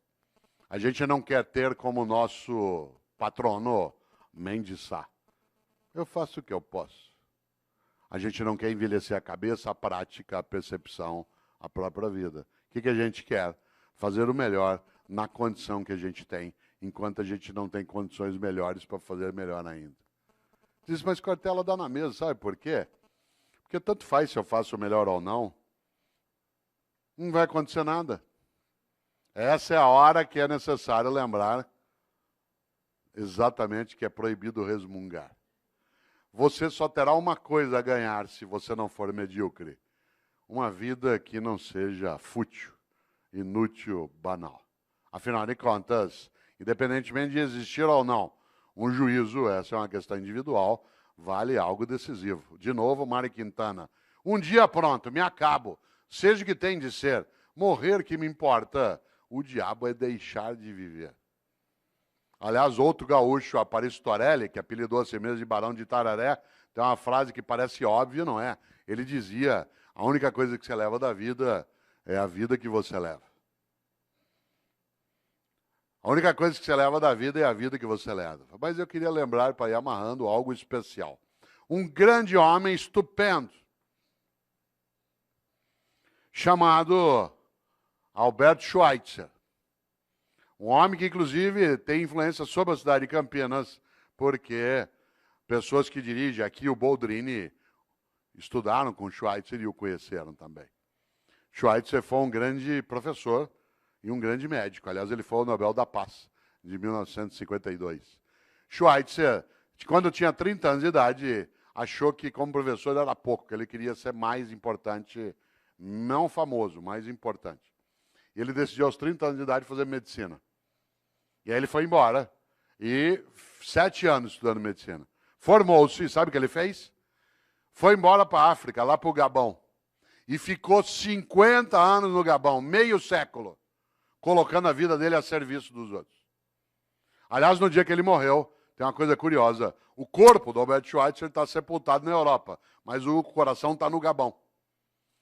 A gente não quer ter como nosso patrono Mendes Sá. Eu faço o que eu posso. A gente não quer envelhecer a cabeça, a prática, a percepção, a própria vida. O que a gente quer? Fazer o melhor na condição que a gente tem, enquanto a gente não tem condições melhores para fazer melhor ainda. Diz, mas Cortella dá na mesa, sabe por quê? Porque tanto faz se eu faço o melhor ou não, não vai acontecer nada. Essa é a hora que é necessário lembrar exatamente que é proibido resmungar. Você só terá uma coisa a ganhar se você não for medíocre. Uma vida que não seja fútil, inútil, banal. Afinal de contas, independentemente de existir ou não, um juízo, essa é uma questão individual, vale algo decisivo. De novo, Mário Quintana. Um dia pronto, me acabo. Seja o que tem de ser. Morrer que me importa. O diabo é deixar de viver. Aliás, outro gaúcho, Aparício Torelli, que apelidou a si mesmo de Barão de Itararé, tem uma frase que parece óbvia, não é? Ele dizia, a única coisa que você leva da vida é a vida que você leva. A única coisa que você leva da vida é a vida que você leva. Mas eu queria lembrar, para ir amarrando, algo especial. Um grande homem estupendo, chamado Albert Schweitzer. Um homem que, inclusive, tem influência sobre a cidade de Campinas, porque pessoas que dirigem aqui, o Boldrini, estudaram com Schweitzer e o conheceram também. Schweitzer foi um grande professor e um grande médico. Aliás, ele foi o Nobel da Paz, de 1952. Schweitzer, quando tinha 30 anos de idade, achou que como professor era pouco, que ele queria ser mais importante, não famoso, mais importante. Ele decidiu aos 30 anos de idade fazer medicina. E aí ele foi embora. E 7 anos estudando medicina. Formou-se, sabe o que ele fez? Foi embora para a África, lá para o Gabão. E ficou 50 anos no Gabão, meio século, colocando a vida dele a serviço dos outros. Aliás, no dia que ele morreu, tem uma coisa curiosa. O corpo do Albert Schweitzer está sepultado na Europa, mas o coração está no Gabão.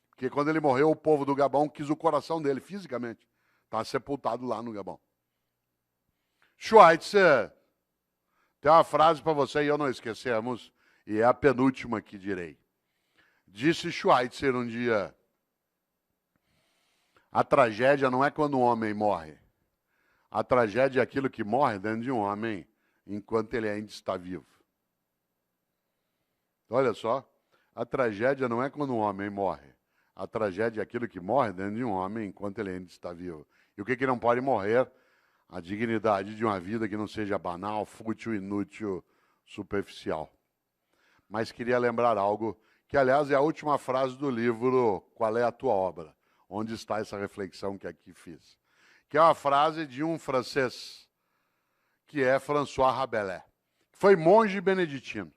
Porque quando ele morreu, o povo do Gabão quis o coração dele, fisicamente. Está sepultado lá no Gabão. Schweitzer, tem uma frase para você e eu não esquecemos, e é a penúltima que direi. Disse Schweitzer um dia, a tragédia não é quando um homem morre. A tragédia é aquilo que morre dentro de um homem enquanto ele ainda está vivo. Olha só, a tragédia não é quando um homem morre. A tragédia é aquilo que morre dentro de um homem enquanto ele ainda está vivo. E o que não pode morrer? A dignidade de uma vida que não seja banal, fútil, inútil, superficial. Mas queria lembrar algo que, aliás, é a última frase do livro Qual é a Tua Obra? Onde está essa reflexão que aqui fiz? Que é uma frase de um francês, que é François Rabelais, que foi monge beneditino.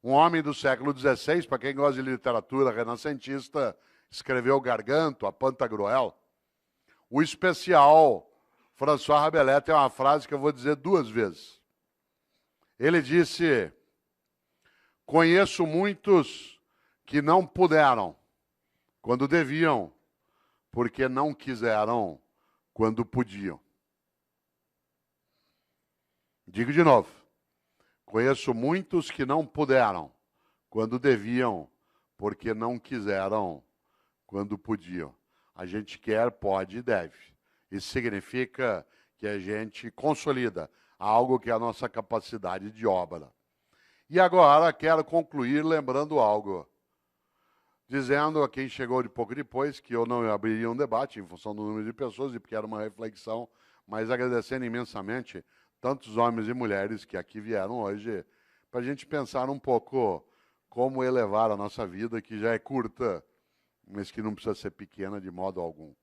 Um homem do século XVI, para quem gosta de literatura renascentista, escreveu Garganto, a Pantagruel. O especial François Rabelais tem uma frase que eu vou dizer 2 vezes. Ele disse: conheço muitos que não puderam quando deviam, porque não quiseram quando podiam. Digo de novo. Conheço muitos que não puderam quando deviam, porque não quiseram quando podiam. A gente quer, pode e deve. Isso significa que a gente consolida algo que é a nossa capacidade de obra. E agora quero concluir lembrando algo. Dizendo a quem chegou de pouco depois que eu não abriria um debate em função do número de pessoas e porque era uma reflexão, mas agradecendo imensamente tantos homens e mulheres que aqui vieram hoje, para a gente pensar um pouco como elevar a nossa vida, que já é curta, mas que não precisa ser pequena de modo algum.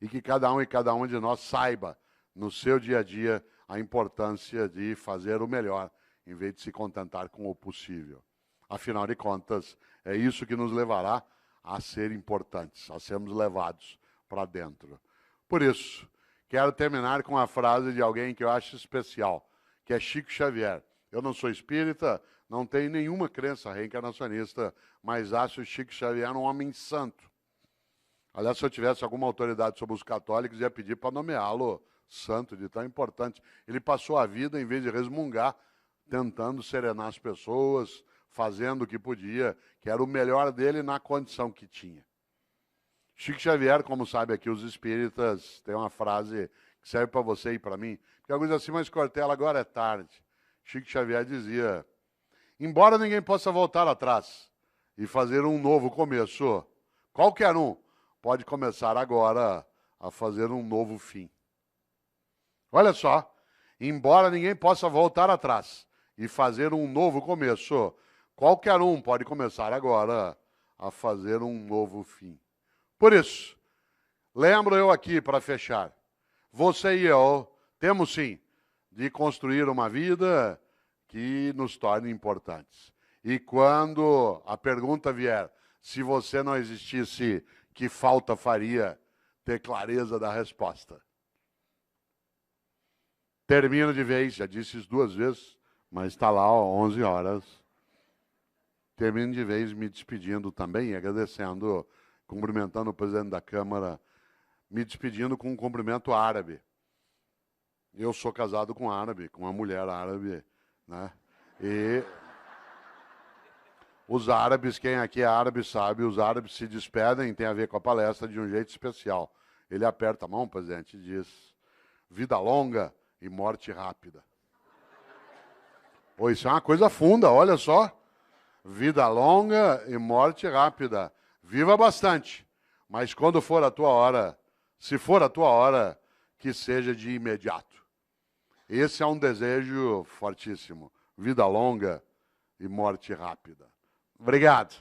E que cada um e cada uma de nós saiba, no seu dia a dia, a importância de fazer o melhor, em vez de se contentar com o possível. Afinal de contas, é isso que nos levará a ser importantes, a sermos levados para dentro. Por isso, quero terminar com uma frase de alguém que eu acho especial, que é Chico Xavier. Eu não sou espírita, não tenho nenhuma crença reencarnacionista, mas acho Chico Xavier um homem santo. Aliás, se eu tivesse alguma autoridade sobre os católicos, ia pedir para nomeá-lo santo, de tão importante. Ele passou a vida, em vez de resmungar, tentando serenar as pessoas, fazendo o que podia, que era o melhor dele na condição que tinha. Chico Xavier, como sabe aqui os espíritas, tem uma frase que serve para você e para mim, porque alguns dizem assim, mas Cortella, agora é tarde. Chico Xavier dizia, embora ninguém possa voltar atrás e fazer um novo começo, qualquer um pode começar agora a fazer um novo fim. Olha só, embora ninguém possa voltar atrás e fazer um novo começo, qualquer um pode começar agora a fazer um novo fim. Por isso, lembro eu aqui, para fechar, você e eu temos sim de construir uma vida que nos torne importantes. E quando a pergunta vier, se você não existisse, que falta faria ter clareza da resposta? Termino de vez, já disse isso 2 vezes, mas está lá, 11 horas. Termino de vez me despedindo também, agradecendo, cumprimentando o presidente da Câmara, me despedindo com um cumprimento árabe. Eu sou casado com um árabe, com uma mulher árabe, né? E os árabes, quem aqui é árabe sabe, os árabes se despedem, tem a ver com a palestra, de um jeito especial. Ele aperta a mão, presidente, e diz, vida longa e morte rápida. Pô, isso é uma coisa funda, olha só. Vida longa e morte rápida. Viva bastante, mas quando for a tua hora, se for a tua hora, que seja de imediato. Esse é um desejo fortíssimo. Vida longa e morte rápida. Obrigado.